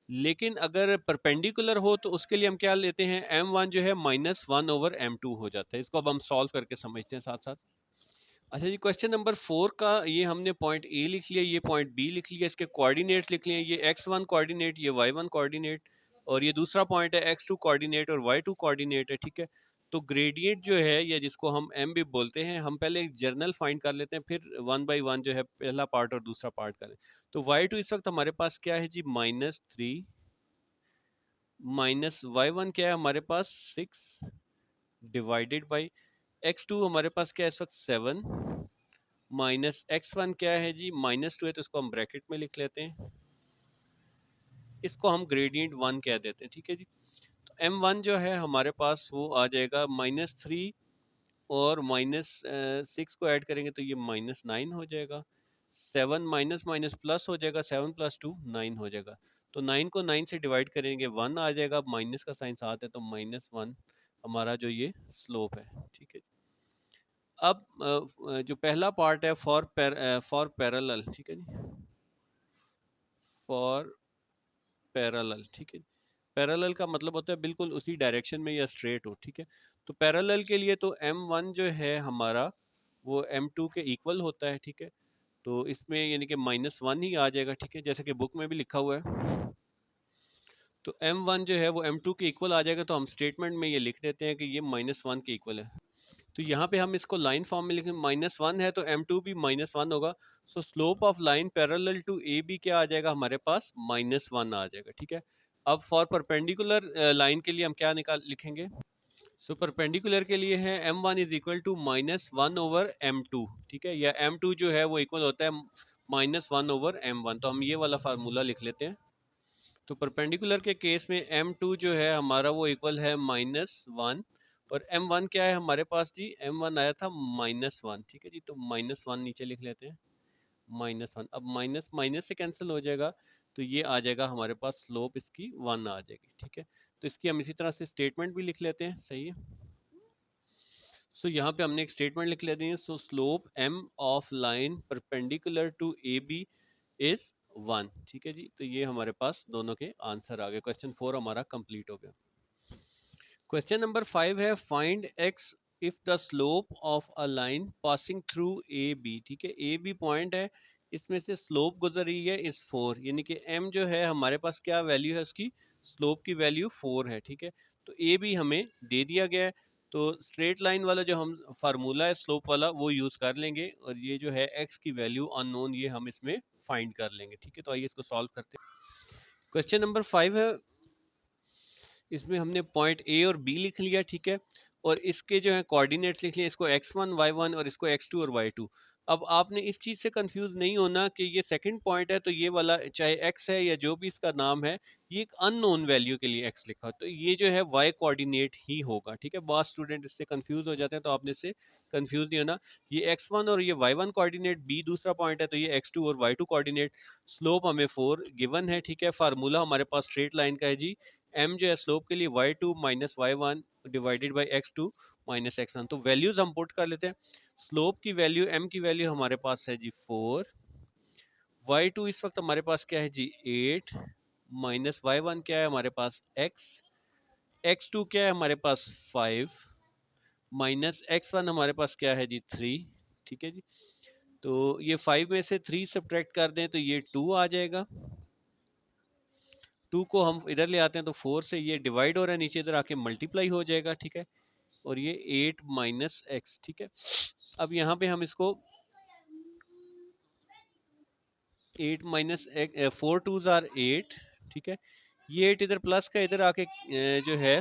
लेकिन अगर परपेंडिकुलर हो तो उसके लिए हम क्या लेते हैं, M1 जो है -1/M2 हो जाता है। इसको अब हम सॉल्व करके समझते हैं साथ साथ। अच्छा जी, क्वेश्चन नंबर 4 का ये हमने पॉइंट ए लिख लिया, ये पॉइंट बी लिख लिया, इसके कोऑर्डिनेट्स लिख लिए, ये x1 कोऑर्डिनेट, ये y1 कोऑर्डिनेट, और ये दूसरा पॉइंट है x2 कोऑर्डिनेट और y2 कोऑर्डिनेट है। ठीक है, तो ग्रेडियंट जो है या जिसको हम m भी बोलते हैं, हम पहले एक जर्नल फाइंड कर लेते हैं, फिर वन बाई वन जो है पहला पार्ट और दूसरा पार्ट करें। तो y2 इस वक्त हमारे पास क्या है जी -3, माइनस y1 क्या है हमारे पास 6 डिवाइडेड बाई x2 हमारे पास क्या है इस वक्त 7, माइनस x1 क्या है जी -2 है, तो इसको हम ब्रैकेट में लिख लेते हैं, इसको हम ग्रेडियंट 1 कह देते हैं। ठीक है जी, तो m1 जो है हमारे पास वो आ जाएगा -3, और -6 को ऐड करेंगे तो ये -9 हो जाएगा। 7 माइनस माइनस प्लस हो जाएगा, 7 + 2 9 हो जाएगा। तो 9 को 9 से डिवाइड करेंगे 1 आ जाएगा, माइनस का साइन साथ है तो -1 हमारा जो ये स्लोप है। ठीक है, अब जो पहला पार्ट है फॉर पैरेलल। ठीक है जी, फॉर पैरेलल। ठीक है, पैरेलल का मतलब होता है बिल्कुल उसी डायरेक्शन में या स्ट्रेट हो। ठीक है, तो पैरेलल के लिए तो m1 जो है हमारा वो m2 के इक्वल होता है। ठीक है, तो इसमें यानी कि -1 ही आ जाएगा। ठीक है, जैसे कि बुक में भी लिखा हुआ है, तो m1 जो है वो m2 के इक्वल आ जाएगा, तो हम स्टेटमेंट में ये लिख देते हैं कि ये -1 के इक्वल है। तो यहाँ पे हम इसको लाइन फॉर्म में लिखें, -1 है तो m2 भी -1 होगा। So slope of line parallel to A B क्या आ जाएगा हमारे पास, -1 आ जाएगा। ठीक है, अब फॉर परपेंडिकुलर लाइन के लिए हम क्या निकाल लिखेंगे, सो परपेंडिकुलर के लिए है m1 is equal to -1/m2। ठीक है, या m2 जो है वो इक्वल होता है -1/m1, तो हम ये वाला फार्मूला लिख लेते हैं। तो परपेंडिकुलर के केस में m2 जो है हमारा वो इक्वल है -1, और m1 क्या है हमारे पास जी, m1 आया था -1। ठीक है जी, तो -1 नीचे लिख लेते हैं, -1। अब माइनस माइनस से कैंसिल हो जाएगा, तो ये आ जाएगा हमारे पास स्लोप इसकी 1 आ जाएगी। ठीक है, तो इसकी हम इसी तरह से स्टेटमेंट भी लिख लेते हैं। सही है, सो यहाँ पे हमने एक स्टेटमेंट लिख लेते हैं, so slope m of line perpendicular to A B is 1। ठीक है जी, तो ये हमारे पास दोनों के आंसर आ गए। क्वेश्चन 4 हमारा कंप्लीट हो गया। क्वेश्चन नंबर 5 है, find x if the slope of a line passing through A B. ठीक है, ए बी पॉइंट है, इसमें से स्लोप गुजर रही है इस 4, यानी कि m जो है हमारे पास क्या वैल्यू है उसकी, स्लोप की वैल्यू 4 है। ठीक है, तो ए बी हमें दे दिया गया है, तो स्ट्रेट लाइन वाला जो हम फार्मूला है स्लोप वाला वो यूज कर लेंगे, और ये जो है x की वैल्यू अननोन ये हम इसमें फाइंड कर लेंगे। ठीक है, तो आइए इसको सॉल्व करते हैं। क्वेश्चन नंबर 5 है, इसमें हमने पॉइंट ए और बी लिख लिया। ठीक है, और इसके जो है कोऑर्डिनेट्स लिख लिए, इसको x1 y1 और इसको x2 और y2। अब आपने इस चीज से कंफ्यूज नहीं होना कि ये सेकंड पॉइंट है तो ये वाला चाहे x है या जो भी इसका नाम है, ये एक अननोन वैल्यू के लिए x लिखा, तो ये जो है y कोऑर्डिनेट ही होगा। ठीक है, बहुत स्टूडेंट इससे कंफ्यूज हो जाते हैं, तो आपने इससे कंफ्यूज नहीं होना। ये x1 और ये y1 कोऑर्डिनेट, b दूसरा पॉइंट है तो ये x2 और y2 कोऑर्डिनेट। स्लोप हमें 4 गिवन है। ठीक है, फार्मूला हमारे पास स्ट्रेट लाइन का है जी, m जो है स्लोप के लिए y2 minus y1 divided by x2 minus x1। तो वैल्यूज हम पुट कर लेते हैं। स्लोप की वैल्यू, m की वैल्यू हमारे पास है जी 4, y2 इस वक्त हमारे पास क्या है जी 8, माइनस y1 क्या है हमारे पास x, x2 क्या है हमारे पास 5, माइनस x1 हमारे पास क्या है जी 3। ठीक है जी, तो ये 5 में से 3 सब्ट्रैक्ट कर दें तो ये 2 आ जाएगा। 2 को हम इधर ले आते हैं तो 4 से ये डिवाइड हो रहा है, नीचे इधर आके मल्टीप्लाई हो जाएगा। ठीक है, और ये 8 माइनस एक्स। ठीक है, अब यहाँ पे हम इसको 8 माइनस 4 टूज आर 8। ठीक है, ये 8 इधर प्लस का इधर आके जो है,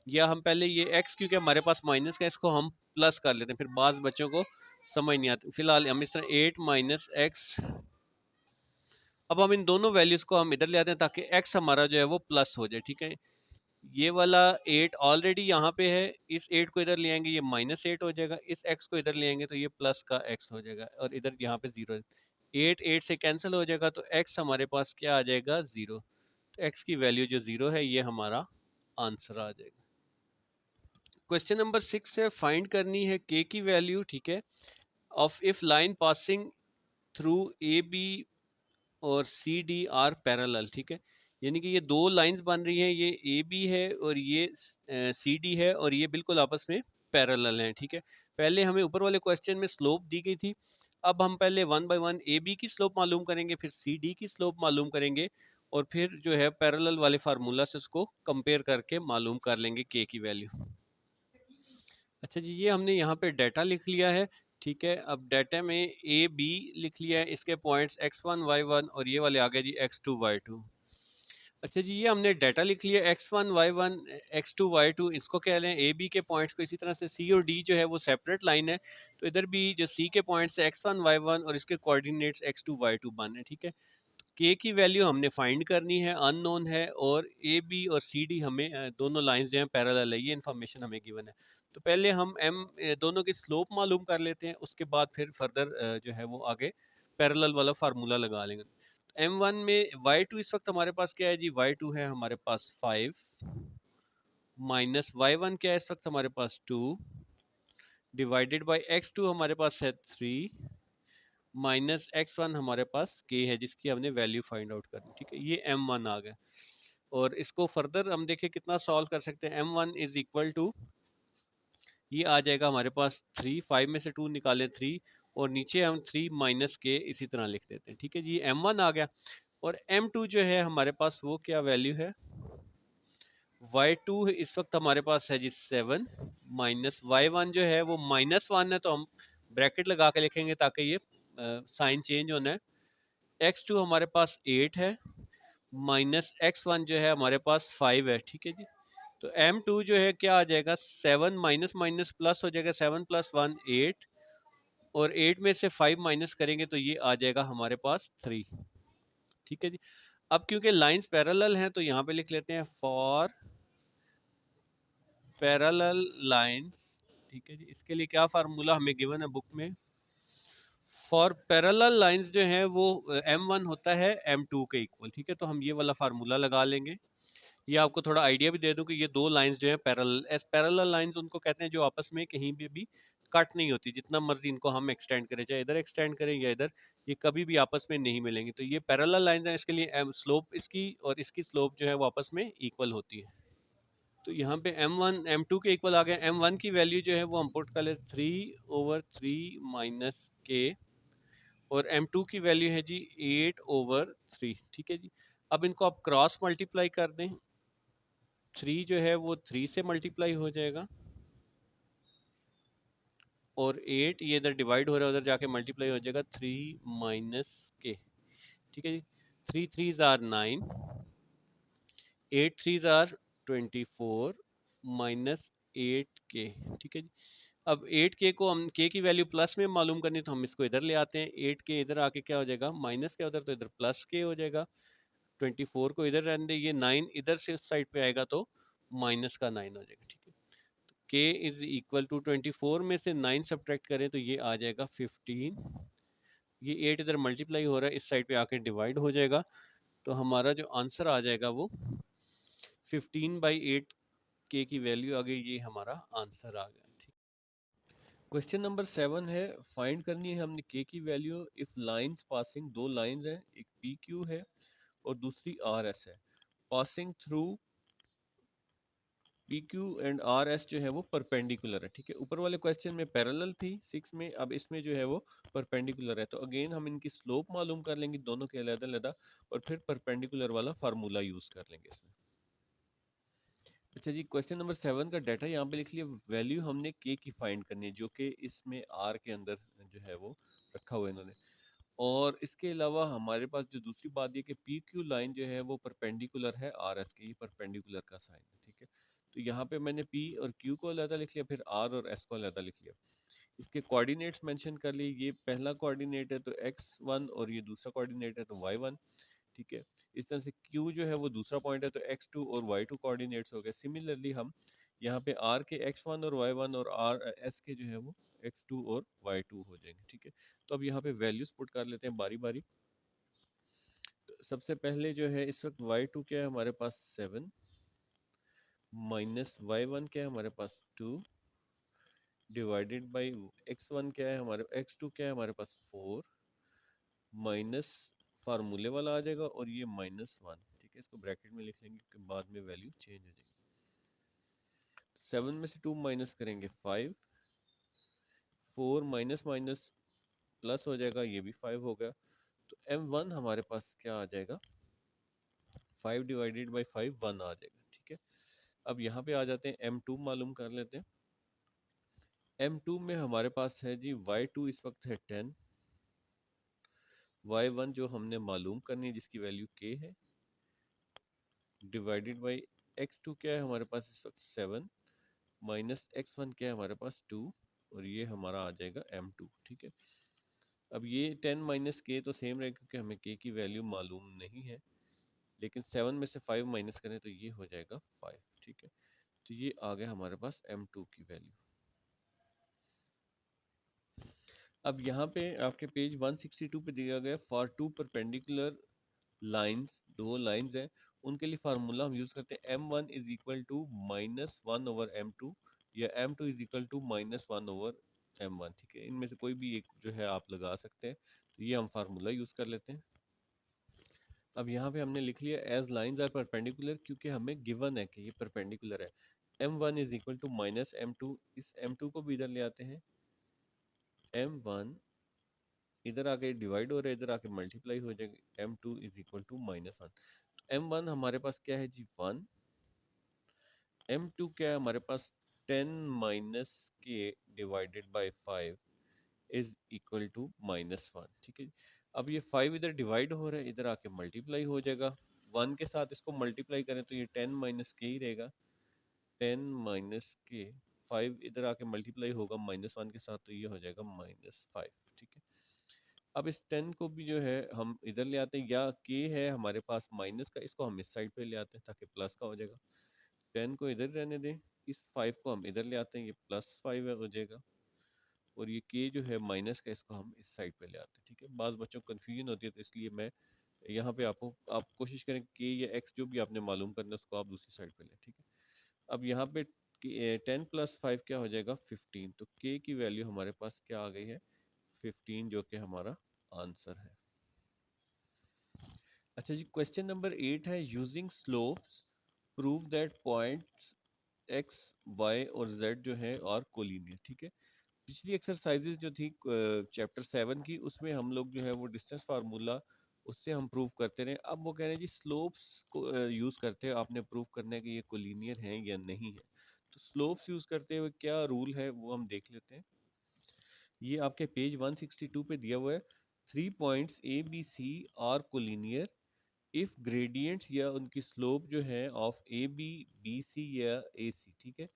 या हम पहले ये x क्योंकि हमारे पास माइनस का, इसको हम प्लस कर लेते हैं, फिर बाद बच्चों को समझ नहीं आती। फिलहाल हम इस तरह 8 माइनस एक्स, अब हम इन दोनों वैल्यूज को हम इधर ले आते हैं ताकि x हमारा जो है वो प्लस हो जाए। ठीक है, ये वाला 8 ऑलरेडी यहाँ पे है, इस 8 को इधर ले आएंगे ये माइनस 8 हो जाएगा, इस x को इधर ले आएंगे तो ये प्लस का x हो जाएगा, और इधर यहाँ पे 0 है। 8 8 से कैंसिल हो जाएगा तो x हमारे पास क्या आ जाएगा 0। तो x की वैल्यू जो 0 है ये हमारा आंसर आ जाएगा। क्वेश्चन नंबर 6 है, फाइंड करनी है k की वैल्यू। ठीक है, of if line passing through A B और सी डी आर पैरेलल। ठीक है, यानी कि ये दो लाइंस बन रही हैं, ये ए बी है और ये सी डी है, और ये बिल्कुल आपस में पैरेलल हैं। ठीक है, पहले हमें ऊपर वाले क्वेश्चन में स्लोप दी गई थी, अब हम पहले one by one A B की स्लोप मालूम करेंगे, फिर सी डी की स्लोप मालूम करेंगे, और फिर जो है पैरेलल वाले फार्मूला से उसको कंपेयर करके मालूम कर लेंगे के की वैल्यू। अच्छा जी, ये हमने यहाँ पे डाटा लिख लिया है। ठीक है, अब डाटा में ए बी लिख लिया है, इसके पॉइंट्स x1 y1 और ये वाले आ गए जी x2 y2। अच्छा जी, ये हमने डाटा लिख लिया x1 y1 x2 y2, इसको कह लें ए बी के पॉइंट्स को। इसी तरह से सी और डी जो है वो सेपरेट लाइन है, तो इधर भी जो सी के पॉइंट्स है x1 y1 और इसके कोऑर्डिनेट्स x2 y2 बन रहे हैं। ठीक है, के की वैल्यू हमने फाइंड करनी है, अननोन है, और ए बी और सी डी हमें दोनों लाइंस जो हैं पैरेलल है, ये इन्फॉर्मेशन हमें गिवन है। तो पहले हम एम दोनों की स्लोप मालूम कर लेते हैं, उसके बाद फिर फर्दर जो है वो आगे पैरेलल वाला फार्मूला लगा लेंगे। एम वन में वाई टू इस वक्त हमारे पास क्या है जी, वाई टू है हमारे पास 5, माइनस वाई वन क्या है इस वक्त हमारे पास 2, डिवाइडेड बाई एक्स टू हमारे पास है 3, माइनस एक्स वन हमारे पास के है जिसकी हमने वैल्यू फाइंड आउट करनी। ठीक है, ये एम वन आ गया, और इसको फर्दर हम देखें कितना सॉल्व कर सकते हैं। M one is equal to, ये आ जाएगा हमारे पास 3, 5 में से 2 निकाले 3, और नीचे हम 3 माइनस के इसी तरह लिख देते हैं। ठीक है जी, एम वन आ गया, और एम टू जो है हमारे पास वो क्या वैल्यू है, वाई टू इस वक्त हमारे पास है जी 7, माइनस वाई वन जो है वो माइनस 1 है, तो हम ब्रैकेट लगा के लिखेंगे ताकि ये साइन चेंज होना है। एक्स टू हमारे पास 8 है, माइनस एक्स वन जो है हमारे पास 5 है। ठीक है जी, तो एम टू जो है क्या आ जाएगा 7, माइनस माइनस प्लस हो जाएगा, 7 प्लस 1 8, और 8 में से 5 माइनस करेंगे तो ये आ जाएगा हमारे पास 3। ठीक है जी, अब क्योंकि लाइंस पैरेलल हैं तो यहाँ पे लिख लेते हैं फॉर पैरेलल लाइंस। ठीक है जी, इसके लिए क्या फार्मूला हमें गिवन है बुक में, फॉर पैरेलल लाइंस जो है वो m1 होता है m2 के इक्वल। ठीक है, तो हम ये वाला फार्मूला लगा लेंगे। ये आपको थोड़ा आइडिया भी दे दूं कि ये दो लाइंस जो है पैरेलल, एस पैरेलल लाइंस उनको कहते हैं जो आपस में कहीं भी कट नहीं होती, जितना मर्जी इनको हम एक्सटेंड करें, चाहे इधर एक्सटेंड करें या इधर, ये कभी भी आपस में नहीं मिलेंगी। तो ये पैरेलल लाइंस है, इसके लिए स्लोप इसकी और इसकी स्लोप जो है वो आपस में इक्वल होती है। तो यहाँ पे m1 m2 के इक्वल आ गया। m1 की वैल्यू जो है वो हम पुट कर ले 3/3 माइनस के, और m2 की वैल्यू है जी 8/3। ठीक है जी, अब इनको आप क्रॉस मल्टीप्लाई कर दें 3 जो है वो 3 से मल्टीप्लाई हो जाएगा, और 8 ये इधर डिवाइड हो रहा है, उधर जाके मल्टीप्लाई हो जाएगा 3 माइनस के। ठीक है जी, 3 3s are 9, 8 3s are 24 minus 8k। ठीक है जी, अब 8k को हम k की वैल्यू प्लस में मालूम करनी है, तो हम इसको इधर ले आते हैं। 8k इधर आके क्या हो जाएगा, माइनस के उधर, तो इधर प्लस k हो जाएगा। 24 को इधर रहने दे, ये 9 इधर से उस साइड पे आएगा तो माइनस का 9 हो जाएगा। ठीक है, k इज इक्वल टू 24 में से 9 सब्ट्रैक्ट करें तो ये आ जाएगा 15। ये 8 इधर मल्टीप्लाई हो रहा है, इस साइड पे आके डिवाइड हो जाएगा, तो हमारा जो आंसर आ जाएगा वो 15/8 k की वैल्यू आ गई। ये हमारा आंसर आ गया। ठीक, क्वेश्चन नंबर 7 है, फाइंड करनी है हमने k की वैल्यू इफ लाइंस पासिंग, दो लाइंस हैं, एक PQ है और दूसरी RS है, passing through PQ and RS जो है वो परपेंडिकुलर है। ठीक है, ऊपर वाले क्वेश्चन में पैरेलल थी 6 में, अब इसमें जो है वो परपेंडिकुलर है, तो अगेन हम इनकी स्लोप मालूम कर लेंगे दोनों के अलग-अलग, और फिर परपेंडिकुलर वाला फार्मूला यूज कर लेंगे इसमें। अच्छा जी, क्वेश्चन नंबर 7 का डाटा यहाँ पे लिख लिया। वैल्यू हमने k की फाइंड करनी है, जो कि इसमें r के अंदर जो है वो रखा हुआ है इन्होंने। और इसके अलावा हमारे पास जो दूसरी बात ये कि पी क्यू लाइन जो है वो परपेंडिकुलर है आर एस के, ये परपेंडिकुलर का साइन है। ठीक है, तो यहाँ पे मैंने पी और क्यू को अलग लिख लिया, फिर आर और एस को अलग लिख लिया। इसके कोऑर्डिनेट्स मेंशन कर लिए, ये पहला कोऑर्डिनेट है तो x1 और ये दूसरा कोऑर्डिनेट है तो y1। ठीक है, इस तरह से Q जो है वो दूसरा पॉइंट है तो x2 और y2 कोऑर्डिनेट्स हो गए। सिमिलरली हम यहाँ पे R के x1 और y1 और S के जो है वो x2 और y2 हो जाएंगे। ठीक है, तो अब यहाँ पे वैल्यूज पुट कर लेते हैं बारी बारी। तो सबसे पहले जो है इस वक्त y2 क्या है हमारे पास 7, माइनस y1 क्या है हमारे पास 2, डिवाइडेड बाई x1 क्या है हमारे, x2 क्या है हमारे पास 4, माइनस फार्मूले वाला आ जाएगा और ये -1। ठीक है, इसको ब्रैकेट में लिख लेंगे कि बाद में वैल्यू चेंज हो जाएगी। 7 में से 2 माइनस करेंगे 5, 4 माइनस माइनस प्लस हो जाएगा, ये भी 5 हो गया। तो m1 हमारे पास क्या आ जाएगा, 5 डिवाइडेड बाई 5 1 आ जाएगा। ठीक है, अब यहाँ पे आ जाते हैं m2 मालूम कर लेते हैं। m2 में हमारे पास है जी y2 इस वक्त है 10, y1 जो हमने मालूम करनी है जिसकी वैल्यू k है, डिवाइडेड बाई x2 क्या है हमारे पास इस वक्त 7, माइनस x1 क्या है हमारे पास 2, और ये हमारा आ जाएगा m2। ठीक है, अब ये 10 माइनस के तो सेम रहेगा क्योंकि हमें k की वैल्यू मालूम नहीं है, लेकिन 7 में से 5 माइनस करें तो ये हो जाएगा 5। ठीक है, तो ये आ गया हमारे पास m2 की वैल्यू। अब यहाँ पे आपके पेज 162 पे दिया गया फॉर टू परपेंडिकुलर लाइंस, दो लाइंस हैं, उनके लिए फार्मूला हम यूज करते हैं m1 is equal to -1 over m2 या m2 is equal to -1 over m1। ठीक है, इनमें से कोई भी एक जो है आप लगा सकते हैं, तो ये हम फार्मूला यूज कर लेते हैं। अब यहाँ पे हमने लिख लिया एज लाइंस आर परपेंडिकुलर, क्योंकि हमें गिवन है कि ये परपेंडिकुलर है। m1 is equal to -m2, इस m2 को भी इधर ले आते हैं, m1 इधर आके डिवाइड हो रहा है, इधर आके मल्टीप्लाई हो जाएगा, m2 is equal to -1। m1 हमारे पास क्या है जी 1, m2 क्या है हमारे पास 10 माइनस के divided by 5 is equal to -1। ठीक है, अब ये 5 इधर डिवाइड हो रहा है, इधर आके मल्टीप्लाई हो जाएगा, 1 के साथ इसको मल्टीप्लाई करें तो ये 10 माइनस के ही रहेगा, 10 माइनस के, 5 इधर आके मल्टीप्लाई होगा -1 के साथ तो ये हो जाएगा -5। ठीक है, अब इस 10 को भी जो है हम इधर ले आते हैं, या के है हमारे पास माइनस का, इसको हम इस साइड पे ले आते हैं ताकि प्लस का हो जाएगा। 10 को इधर रहने दें, इस 5 को हम इधर ले आते हैं, ये +5 हो जाएगा, और ये k जो है माइनस का, इसको हम इस साइड पे ले आते हैं। ठीक है, बाज़ बच्चों को कन्फ्यूजन होती है, तो इसलिए मैं यहाँ पे आप कोशिश करें k या x जो भी आपने मालूम करना है उसको आप दूसरी साइड पे लें। ठीक है, अब यहाँ पे 10 + 5 क्या हो जाएगा 15, तो k की वैल्यू हमारे पास क्या आ गई है 15, जो कि हमारा आंसर है। अच्छा जी, क्वेश्चन नंबर 8 है using slopes prove that points x y और z जो है और कोलिनियर। ठीक है, पिछली एक्सरसाइजेज जो थी चैप्टर 7 की, उसमें हम लोग जो है वो डिस्टेंस फार्मूला उससे हम प्रूव करते रहे। अब वो कह रहे हैं जी स्लोप्स को यूज करते हैं आपने प्रूव करना है कि ये कोलिनियर है या नहीं है। तो स्लोप्स यूज करते हुए क्या रूल है वो हम देख लेते हैं। ये आपके पेज 162 पे दिया हुआ है। 3 points A B C are collinear if gradients या उनकी स्लोप जो है of A B B C या ए सी, ठीक है।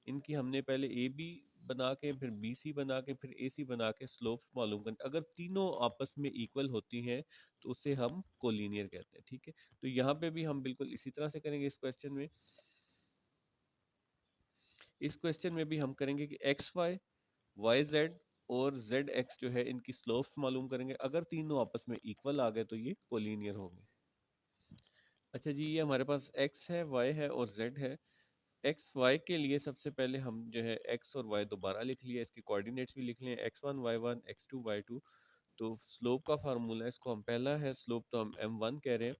इनकी हमने पहले ए बी बना के फिर बी सी बना के फिर ए सी बना के स्लोप्स मालूम करना। अगर तीनों आपस में इक्वल होती हैं तो उसे हम कोलिनियर कहते हैं, ठीक है। तो यहाँ पे भी हम बिल्कुल इसी तरह से करेंगे। इस क्वेश्चन में भी हम करेंगे कि एक्स वाई वाई जेड और जेड एक्स जो है इनकी स्लोप्स मालूम करेंगे। अगर तीनों आपस में इक्वल आ गए तो ये कोलिनियर होंगे। अच्छा जी, ये हमारे पास x है, y है और z है। x y के लिए सबसे पहले हम जो है x और y दोबारा लिख लिया, इसके कोऑर्डिनेट्स भी लिख लिए x1 y1 x2 y2। तो स्लोप का फार्मूला इसको हम पहला है स्लोप तो हम m1 कह रहे हैं।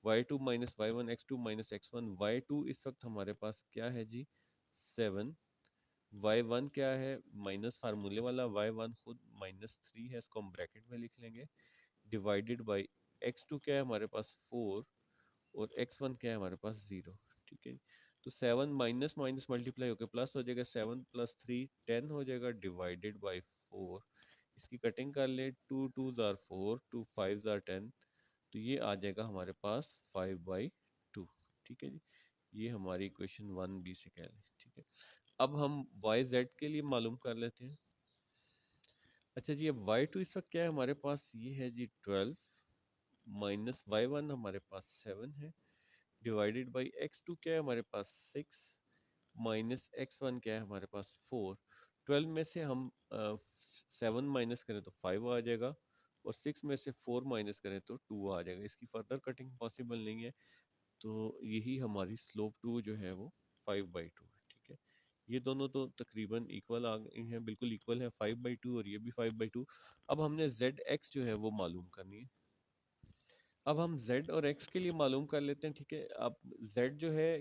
y2 minus y1 x2 minus x1 y2 इस वक्त हमारे पास क्या है जी 7। y1 क्या है माइनस फार्मूले वाला y1 खुद -3 है, इसको हम ब्रैकेट में लिख लेंगे। डिवाइडेड बाई x2 क्या है हमारे पास 4 और x1 क्या है हमारे पास 0, ठीक है। तो 7 माइनस माइनस मल्टीप्लाई होकर प्लस हो जाएगा, 7 प्लस 3 10 हो जाएगा डिवाइडेड बाई 4। इसकी कटिंग कर ले, 2 2 जार 4 2 5 जार 10, तो ये आ जाएगा हमारे पास 5/2, ठीक है जी। ये हमारी इक्वेशन 1b से कह लें, ठीक है। अब हम वाई जेड के लिए मालूम कर लेते हैं। अच्छा जी, अब y2 इस वक्त क्या है हमारे पास, ये है जी 12 माइनस y1 हमारे पास 7 है डिवाइडेड बाई x2 क्या है हमारे पास 6 माइनस x1 क्या है हमारे पास 4। 12 में से हम 7 माइनस करें तो 5 आ जाएगा और 6 में से 4 माइनस करें तो 2 आ जाएगा। इसकी फर्दर कटिंग पॉसिबल नहीं है, तो यही हमारी स्लोप 2 जो है वो 5/2 है, ठीक है। ये दोनों तो तकरीबन इक्वल आ गए हैं, बिल्कुल इक्वल है 5/2 और ये भी 5/2। अब हमने जेड एक्स जो है वो मालूम करनी है। अब हम z और x के लिए मालूम कर लेते हैं, ठीक है। अब z जो है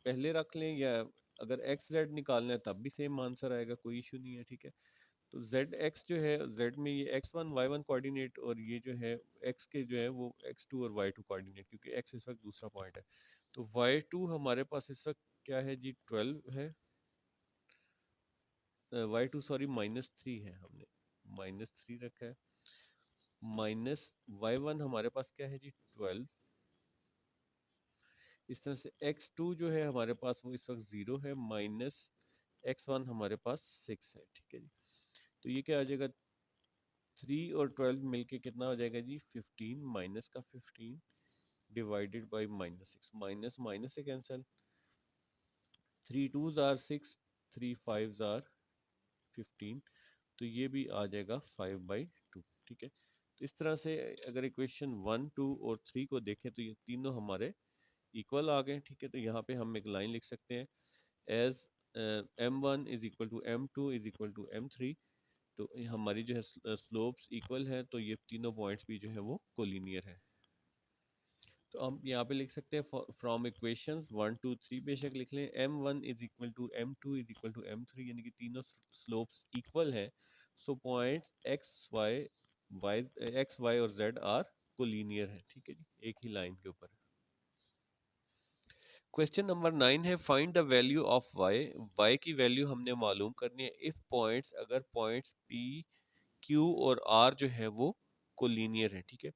पहले रख लें या अगर x z निकालना है तब भी सेम आंसर आएगा, कोई इशू नहीं है, ठीक है। तो z x जो है z में ये x1 y1 कोऑर्डिनेट और ये जो है x के जो है वो x2 और y2 कोऑर्डिनेट, क्योंकि x इस वक्त दूसरा पॉइंट है। तो y2 हमारे पास इस वक्त क्या है जी 12 है, y2 सॉरी -3 है, हमने -3 रखा है। माइनस y1 हमारे पास क्या है जी 12। इस तरह से x2 जो है हमारे पास वो इस वक्त 0 है, माइनस x1 हमारे पास 6 है, ठीक है जी। तो ये क्या आ जाएगा 3 और 12 मिलके कितना हो जाएगा जी 15 माइनस का 15 डिवाइडेड बाई -6, माइनस माइनस से कैंसिल, 3 2 जार 6 3 5 जार 15, तो ये भी आ जाएगा 5/2, ठीक है। तो इस तरह से अगर इक्वेशन 1 2 और 3 को देखें तो ये तीनों हमारे इक्वल आ गए, ठीक है। तो यहाँ पे हम एक लाइन लिख सकते हैं as m1 is equal to m2 is equal to m3। तो हमारी जो है स्लोप्स इक्वल है, तो ये तीनों पॉइंट्स भी जो है वो कोलिनियर है। तो हम यहाँ पे लिख सकते हैं फ्रॉम इक्वेशंस 1 2 3 बेशक लिख लें m1 is equal to m2 is equal to m3, यानी कि तीनों स्लोप्स इक्वल है। सो पॉइंट्स x y और z आर कोलिनियर है, ठीक है जी, एक ही लाइन के ऊपर। क्वेश्चन नंबर 9 है find the value of y की वैल्यू हमने मालूम करनी है इफ पॉइंट्स अगर पॉइंट्स p q और r जो है वो कोलिनियर है, ठीक है।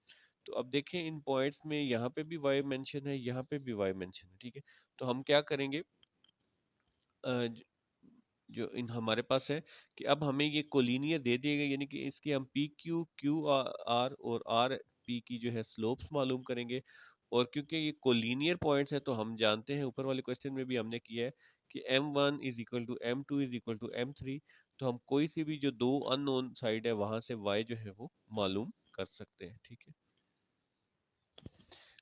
तो अब देखें इन पॉइंट्स में यहाँ पे भी y मेंशन है, यहाँ पे भी y मेंशन है, ठीक है। तो हम क्या करेंगे, जो इन हमारे पास है कि अब हमें ये कोलिनियर दे दिए गए, यानी कि इसकी हम पी क्यू क्यू आर और आर पी की जो है स्लोप्स मालूम करेंगे। और क्योंकि ये कोलिनियर पॉइंट्स हैं तो हम जानते हैं ऊपर वाले क्वेश्चन में भी हमने किया है कि m1 is equal to m2 is equal to m3। तो हम कोई सी भी जो दो अननोन साइड है वहां से y जो है वो मालूम कर सकते हैं, ठीक है।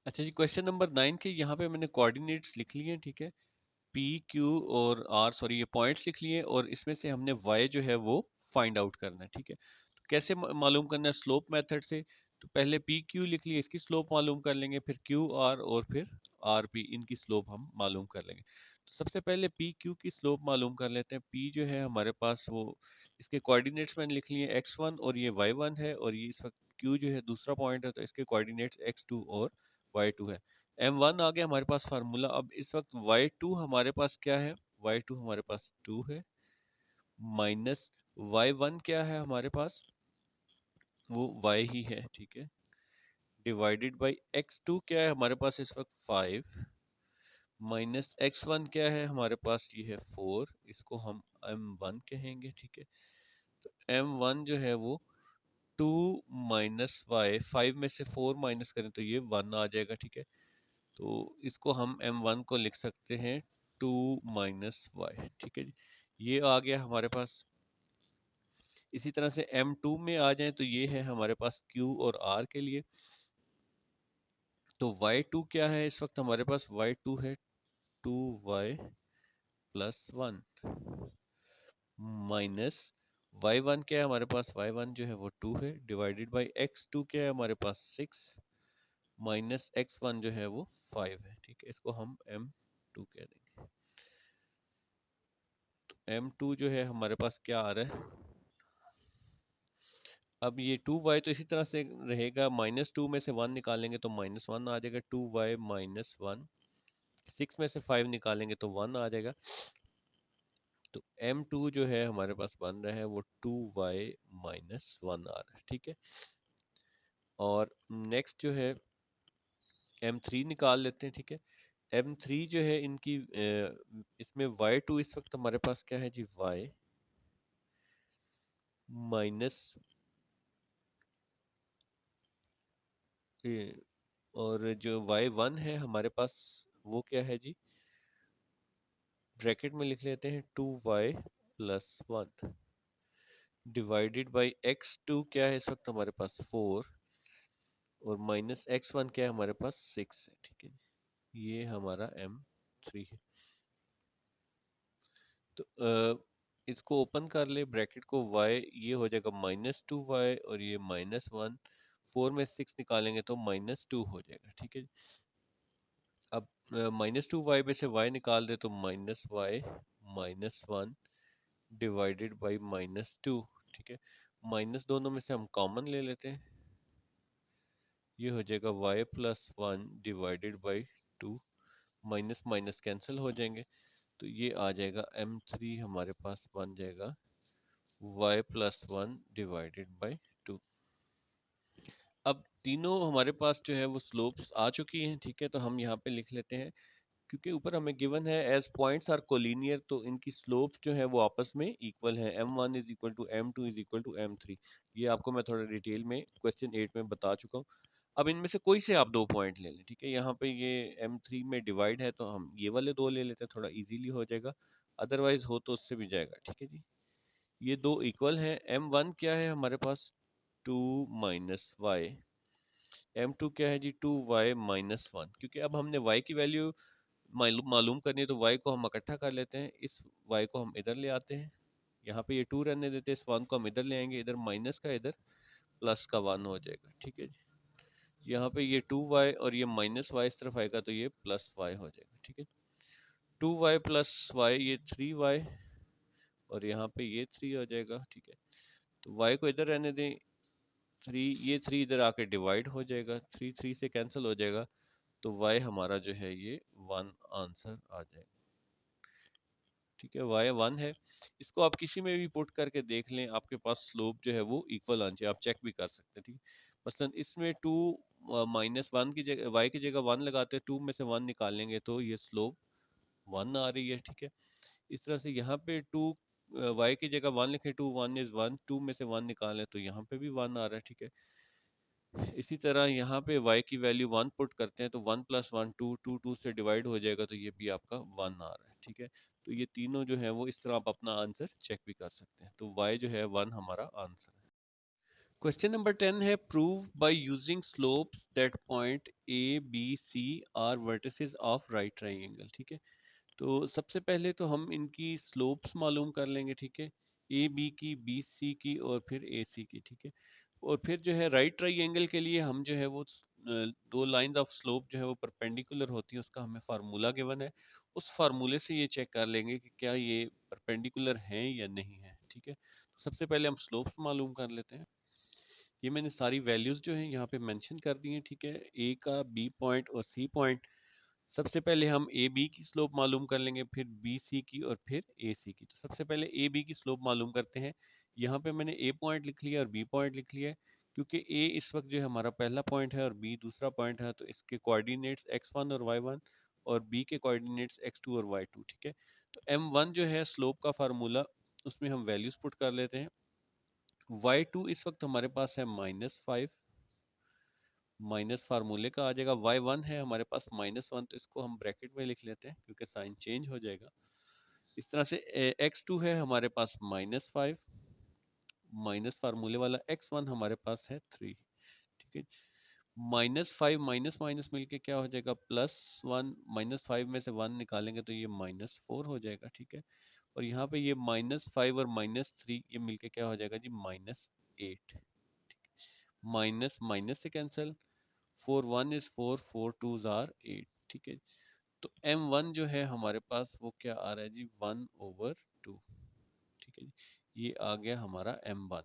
अच्छा जी, क्वेश्चन नंबर 9 के यहाँ पे मैंने कोऑर्डिनेट्स लिख लिए हैं, ठीक है। पी क्यू और आर सॉरी ये पॉइंट्स लिख लिए और इसमें से हमने वाई जो है वो फाइंड आउट करना है, ठीक है। तो कैसे मालूम करना है, स्लोप मेथड से। तो पहले पी क्यू लिख लिए, इसकी स्लोप मालूम कर लेंगे, फिर क्यू आर और फिर आर पी, इनकी स्लोप हम मालूम कर लेंगे। तो सबसे पहले पी क्यू की स्लोप मालूम कर लेते हैं। पी जो है हमारे पास वो इसके कोऑर्डिनेट्स मैंने लिख लिए x1 और ये y1 है और ये इस वक्त Q जो है दूसरा पॉइंट है, तो इसके कोऑर्डिनेट्स x2 और y2 है। M1 आ गया हमारे पास फार्मूला। अब इस वक्त y2 हमारे पास क्या है, y2 हमारे पास 2 है, माइनस y1 क्या है हमारे पास, वो y ही है, ठीक है, डिवाइडेड बाई x2 क्या है हमारे पास इस वक्त 5, माइनस x1 क्या है हमारे पास, ये है 4, इसको हम m1 कहेंगे, ठीक है। तो m1 जो है वो 2 माइनस वाई, 5 में से 4 माइनस करें तो ये 1 आ जाएगा, ठीक है। तो इसको हम m1 को लिख सकते हैं 2 माइनस वाई, ठीक है जी। ये आ गया हमारे पास। इसी तरह से m2 में आ जाए तो ये है हमारे पास q और r के लिए। तो y2 क्या है इस वक्त हमारे पास, y2 है 2y प्लस 1, माइनस y1 क्या है हमारे पास, y1 जो है वो 2 है, डिवाइडेड बाई x2 क्या है हमारे पास 6, माइनस x1 जो है वो 5 है, ठीक है। इसको हम m2 कह देंगे। तो m2 जो है हमारे पास क्या आ रहा है, अब ये 2y तो इसी तरह से रहेगा, -2 में से 1 निकालेंगे तो -1 आ जाएगा, 2y माइनस 1, 6 में से 5 निकालेंगे तो 1 आ जाएगा। तो m2 जो है हमारे पास बन रहा है वो 2y माइनस 1 आ रहा है, ठीक है। और नेक्स्ट जो है m3 निकाल लेते हैं, ठीक है। m3 जो है इनकी इसमें y2 इस वक्त हमारे पास क्या है जी, y माइनस, और जो y1 है हमारे पास वो क्या है जी, ब्रैकेट में लिख लेते हैं 2y plus 1, divided by x2 क्या है इस वक्त हमारे पास 4, और माइनस x1 क्या है हमारे पास 6 है, ठीक है। ये हमारा m3 है। तो इसको ओपन कर ले ब्रैकेट को, y ये हो जाएगा -2y और ये -1, 4 में 6 निकालेंगे तो -2 हो जाएगा, ठीक है। अब -2y में से y निकाल दे तो -y माइनस 1 डिवाइडेड बाई -2, ठीक है। माइनस दोनों में से हम कॉमन ले लेते हैं, ये हो जाएगा y plus 1 divided by 2, minus minus cancel हो जाएंगे, तो ये आ जाएगा m3 हमारे पास बन जाएगा y प्लस 1 डिवाइडेड बाई 2। अब तीनों हमारे पास जो है वो स्लोप्स आ चुकी हैं, ठीक है। तो हम यहाँ पे लिख लेते हैं, क्योंकि ऊपर हमें गिवन है एज पॉइंट्स आर कोलिनियर, तो इनकी स्लोप्स जो है वो आपस में इक्वल है, m1 is equal to m2 is equal to m3। ये आपको मैं थोड़ा डिटेल में क्वेश्चन 8 में बता चुका हूँ। अब इनमें से कोई से आप 2 पॉइंट ले लें, ठीक है। यहाँ पे ये m3 में डिवाइड है तो हम ये वाले 2 ले लेते हैं, थोड़ा इजीली हो जाएगा, अदरवाइज हो तो उससे भी जाएगा, ठीक है जी। ये 2 इक्वल है। m1 क्या है हमारे पास 2 माइनस वाई, m2 क्या है जी 2y माइनस 1। क्योंकि अब हमने y की वैल्यू मालूम करनी है तो y को हम इकट्ठा कर लेते हैं, इस y को हम इधर ले आते हैं, यहाँ पे ये 2 रहने देते हैं, इस 1 को हम इधर ले आएंगे, इधर माइनस का इधर प्लस का 1 हो जाएगा, ठीक है जी। यहाँ पे ये 2y और ये माइनस y इस तरफ आएगा तो ये प्लस y हो जाएगा, ठीक है। 2y प्लस y ये 3y, और यहाँ पे ये 3 हो जाएगा, ठीक है। तो y को इधर रहने दें, 3, ये 3 इधर आके डिवाइड हो जाएगा, 3 3 से कैंसिल हो जाएगा, तो y हमारा जो है ये 1 आंसर आ जाएगा, ठीक है। y 1 है। इसको आप किसी में भी पुट करके देख लें, आपके पास स्लोप जो है वो इक्वल आनी चाहिए, आप चेक भी कर सकते हैं, ठीक है। मसलन इसमें 2 माइनस 1 की जगह, y की जगह 1 लगाते हैं, 2 में से 1 निकालेंगे तो ये स्लोप 1 आ रही है, ठीक है। इस तरह से यहाँ पे 2 y की जगह 1 लिखे, 2 1 इज 1, 2 में से 1 निकालें तो यहाँ पे भी 1 आ रहा है, ठीक है। इसी तरह यहाँ पे y की वैल्यू 1 पुट करते हैं तो 1 प्लस 1 2, 2 2 से डिवाइड हो जाएगा, तो ये भी आपका 1 आ रहा है, ठीक है। तो ये तीनों जो है वो इस तरह आप अपना आंसर चेक भी कर सकते हैं। तो y जो है 1 हमारा आंसर है। क्वेश्चन नंबर 10 है, prove by using slopes that point a b c are vertices of right triangle, ठीक है। तो सबसे पहले तो हम इनकी स्लोप्स मालूम कर लेंगे, ठीक है, ए बी की, बी सी की और फिर ए सी की, ठीक है। और फिर जो है राइट ट्राइएंगल के लिए हम जो है वो 2 लाइंस ऑफ स्लोप जो है वो परपेंडिकुलर होती है, उसका हमें फार्मूला गिवन है, उस फार्मूले से ये चेक कर लेंगे कि क्या ये परपेंडिकुलर हैं या नहीं है, ठीक है। तो सबसे पहले हम स्लोप्स मालूम कर लेते हैं। ये मैंने सारी वैल्यूज जो हैं यहाँ पे मेंशन कर दी हैं, ठीक है। ए का बी पॉइंट और सी पॉइंट, सबसे पहले हम ए बी की स्लोप मालूम कर लेंगे, फिर बी सी की और फिर ए सी की। तो सबसे पहले ए बी की स्लोप मालूम करते हैं। यहाँ पे मैंने ए पॉइंट लिख लिया और बी पॉइंट लिख लिया है, क्योंकि ए इस वक्त जो है हमारा पहला पॉइंट है और बी दूसरा पॉइंट है, तो इसके कोऑर्डिनेट्स x1 और y1 और बी के कोऑर्डिनेट्स x2 और y2, ठीक है। तो m1 जो है स्लोप का फार्मूला, उसमें हम वैल्यूज पुट कर लेते हैं। y2 इस वक्त हमारे पास है -5, माइनस फार्मूले का आ जाएगा। y1 है हमारे पास -1, तो इसको हम ब्रैकेट में लिख लेते हैं क्योंकि साइन चेंज हो जाएगा। इस तरह से x2 है हमारे पास -5, माइनस फार्मूले वाला x1 हमारे पास है 3, ठीक है। -5 माइनस माइनस मिलके क्या हो जाएगा, +1, -5 में से 1 निकालेंगे तो ये -4 हो जाएगा, ठीक है। और यहाँ पे ये -5 और -3 ये मिलके क्या हो जाएगा जी, -8। माइनस माइनस से कैंसिल, 4 1 इज 4, 4 2 आर 8, ठीक है। तो m1 जो है हमारे पास वो क्या आ रहा है जी, 1/2, ठीक है जी। ये आ गया हमारा m1।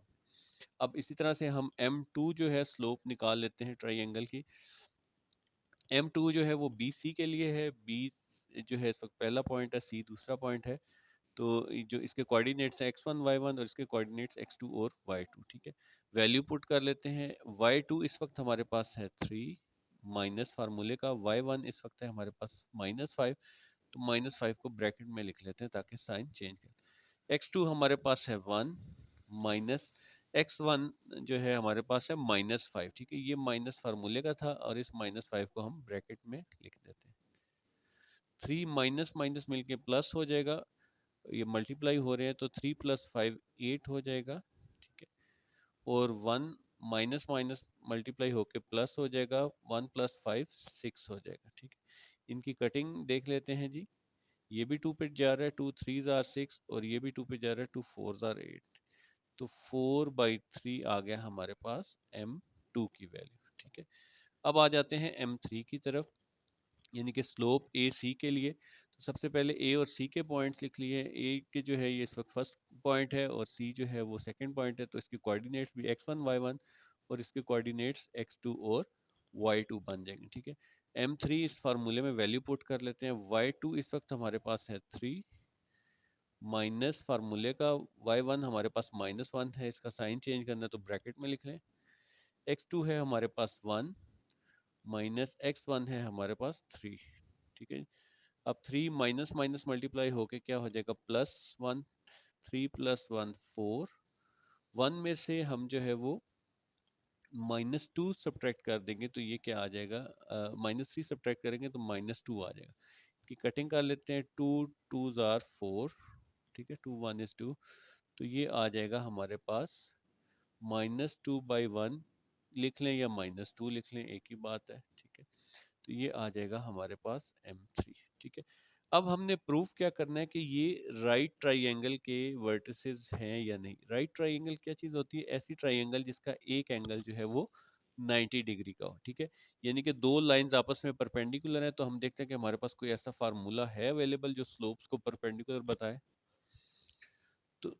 अब इसी तरह से हम m2 जो है स्लोप निकाल लेते हैं ट्राइंगल की। m2 जो है वो bc के लिए है, b जो है इस वक्त पहला पॉइंट है, c दूसरा पॉइंट है। तो जो इसके कोऑर्डिनेट्स हैं x1 y1 और इसके कोऑर्डिनेट्स x2 और y2, ठीक है। वैल्यू पुट कर लेते हैं। y2 इस वक्त हमारे पास है 3, माइनस फार्मूले का। y1 इस वक्त है हमारे पास -5, तो -5 को ब्रैकेट में लिख लेते हैं ताकि साइन चेंज करें। x2 हमारे पास है 1, माइनस x1 जो है हमारे पास है -5, ठीक है। ये माइनस फार्मूले का था और इस -5 को हम ब्रैकेट में लिख देते हैं। 3 माइनस माइनस मिलके प्लस हो जाएगा, ये मल्टीप्लाई हो रहे हैं तो 3 + 5 8 हो जाएगा, ठीक है। और 1 माइनस माइनस मल्टीप्लाई होके प्लस हो जाएगा, 1 + 5 6 हो जाएगा, ठीक है। इनकी कटिंग देख लेते हैं जी। ये भी 2 पे जा रहा है, 2 3 आर 6, और ये भी 2 पे जा रहा है, 2 4 आर 8। तो 4/3 आ गया हमारे पास m2 की वैल्यू, ठीक है। अब आ जाते हैं m3 की तरफ, यानी कि स्लोप ए सी के लिए। तो सबसे पहले ए और सी के पॉइंट्स लिख लिए। ए के जो है ये इस वक्त फर्स्ट पॉइंट है और सी जो है वो सेकंड पॉइंट है, तो इसके कोऑर्डिनेट्स भी x1 y1 और इसके कोऑर्डिनेट्स x2 और y2 बन जाएंगे, ठीक है। m3 इस फार्मूले में वैल्यू पुट कर लेते हैं। y2 इस वक्त हमारे पास है 3, माइनस फार्मूले का। y1 हमारे पास -1 है, इसका साइन चेंज करना है तो ब्रैकेट में लिख लें। x2 है हमारे पास 1, माइनस x1 है हमारे पास 3, ठीक है। अब 3 माइनस माइनस मल्टीप्लाई होके क्या हो जाएगा, +1। 3 + 1 4, 1 में से हम जो है वो -2 सब्ट्रैक्ट कर देंगे तो ये क्या आ जाएगा, -3 सब्ट्रैक्ट करेंगे तो -2 आ जाएगा। कि कटिंग कर लेते हैं, 2 2 आर 4, ठीक है। 2 1 is 2, तो ये आ जाएगा हमारे पास -2/1 लिख लें या -2 लिख लें, एक ही बात है, ठीक है। तो ये आ जाएगा हमारे पास m3, ठीक है। अब हमने प्रूफ क्या करना है कि ये राइट ट्राइंगल के वर्टिसेस हैं या नहीं। राइट ट्राइंगल क्या चीज़ होती है, ऐसी ट्राइंगल जिसका एक एंगल जो है वो 90 डिग्री का हो, ठीक है। यानी कि दो लाइंस आपस में परपेंडिकुलर है, तो हम देखते हैं कि हमारे पास कोई ऐसा फार्मूला है अवेलेबल जो स्लोप्स को परपेंडिकुलर बताए। तो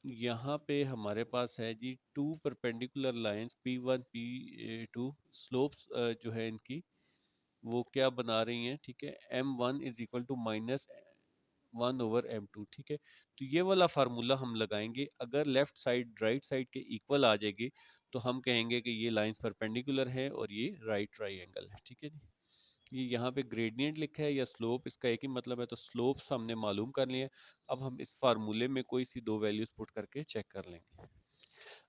यहाँ पे हमारे पास है जी two perpendicular lines P1 P2, slopes जो है इनकी वो क्या बना रही हैं, ठीक है। m1 is equal to -1/m2, ठीक है। तो ये वाला फार्मूला हम लगाएंगे। अगर लेफ्ट साइड राइट साइड के इक्वल आ जाएगी तो हम कहेंगे कि ये लाइंस परपेंडिकुलर है और ये राइट ट्राइंगल है, ठीक है जी। ये यहाँ पे ग्रेडियंट लिखा है या स्लोप, इसका एक ही मतलब है, तो स्लोप्स हमने मालूम कर लिए। अब हम इस फार्मूले में कोई सी दो वैल्यूज पुट करके चेक कर लेंगे।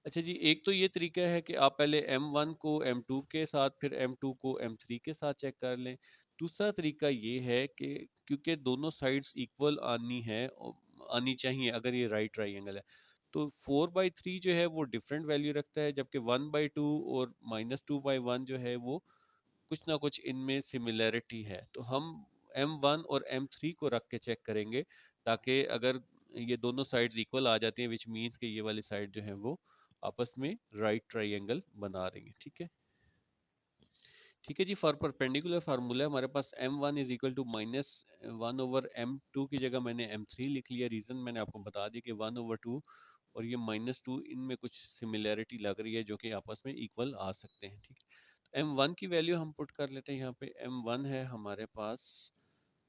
अच्छा जी, एक तो ये तरीका है कि आप पहले m1 को m2 के साथ, फिर m2 को m3 के साथ चेक कर लें। दूसरा तरीका ये है कि क्योंकि दोनों साइड्स इक्वल आनी चाहिए अगर ये राइट ट्राइंगल है, तो 4/3 जो है वो डिफरेंट वैल्यू रखता है, जबकि 1/2 और -2/1 जो है वो कुछ ना कुछ इनमें सिमिलैरिटी है। तो हम m1 और m3 को रख के चेक करेंगे, ताकि अगर ये दोनों साइड्स इक्वल आ जाती हैं, विच मीन्स कि ये वाली साइड जो है वो आपस में राइट ट्राइंगल बना रही है, ठीक है। ठीक है जी, फॉर परपेंडिकुलर फार्मूला हमारे पास m1 is equal to -1/m2 की जगह मैंने m3 लिख लिया। रीजन मैंने आपको बता दिया कि 1/2 और ये -2, इनमें कुछ सिमिलैरिटी लग रही है जो कि आपस में इक्वल आ सकते हैं, ठीक है। m1 की वैल्यू हम पुट कर लेते हैं यहाँ पे। m1 है हमारे पास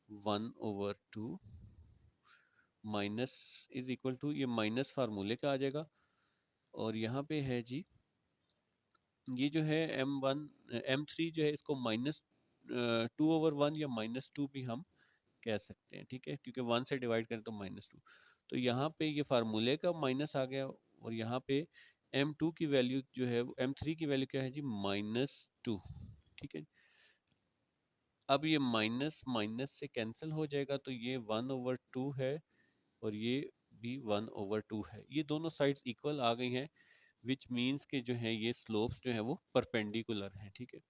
1/2 माइनस इज इक्वल टू, ये माइनस फार्मूले का आ जाएगा, और यहाँ पे है जी ये जो है m3 जो है इसको -2/1 या -2 भी हम कह सकते हैं, ठीक है, क्योंकि 1 से डिवाइड करें तो -2। तो यहाँ पे ये फार्मूले का माइनस आ गया, और यहाँ पे m2 की वैल्यू जो है, m3 की वैल्यू क्या है जी, -2, ठीक है। अब ये माइनस माइनस से कैंसिल हो जाएगा, तो ये 1/2 है, और ये भी 1/2 है। ये दोनों साइड्स इक्वल आ गई हैं, विच मीन्स के जो है ये स्लोप्स जो है वो परपेंडिकुलर हैं, ठीक है।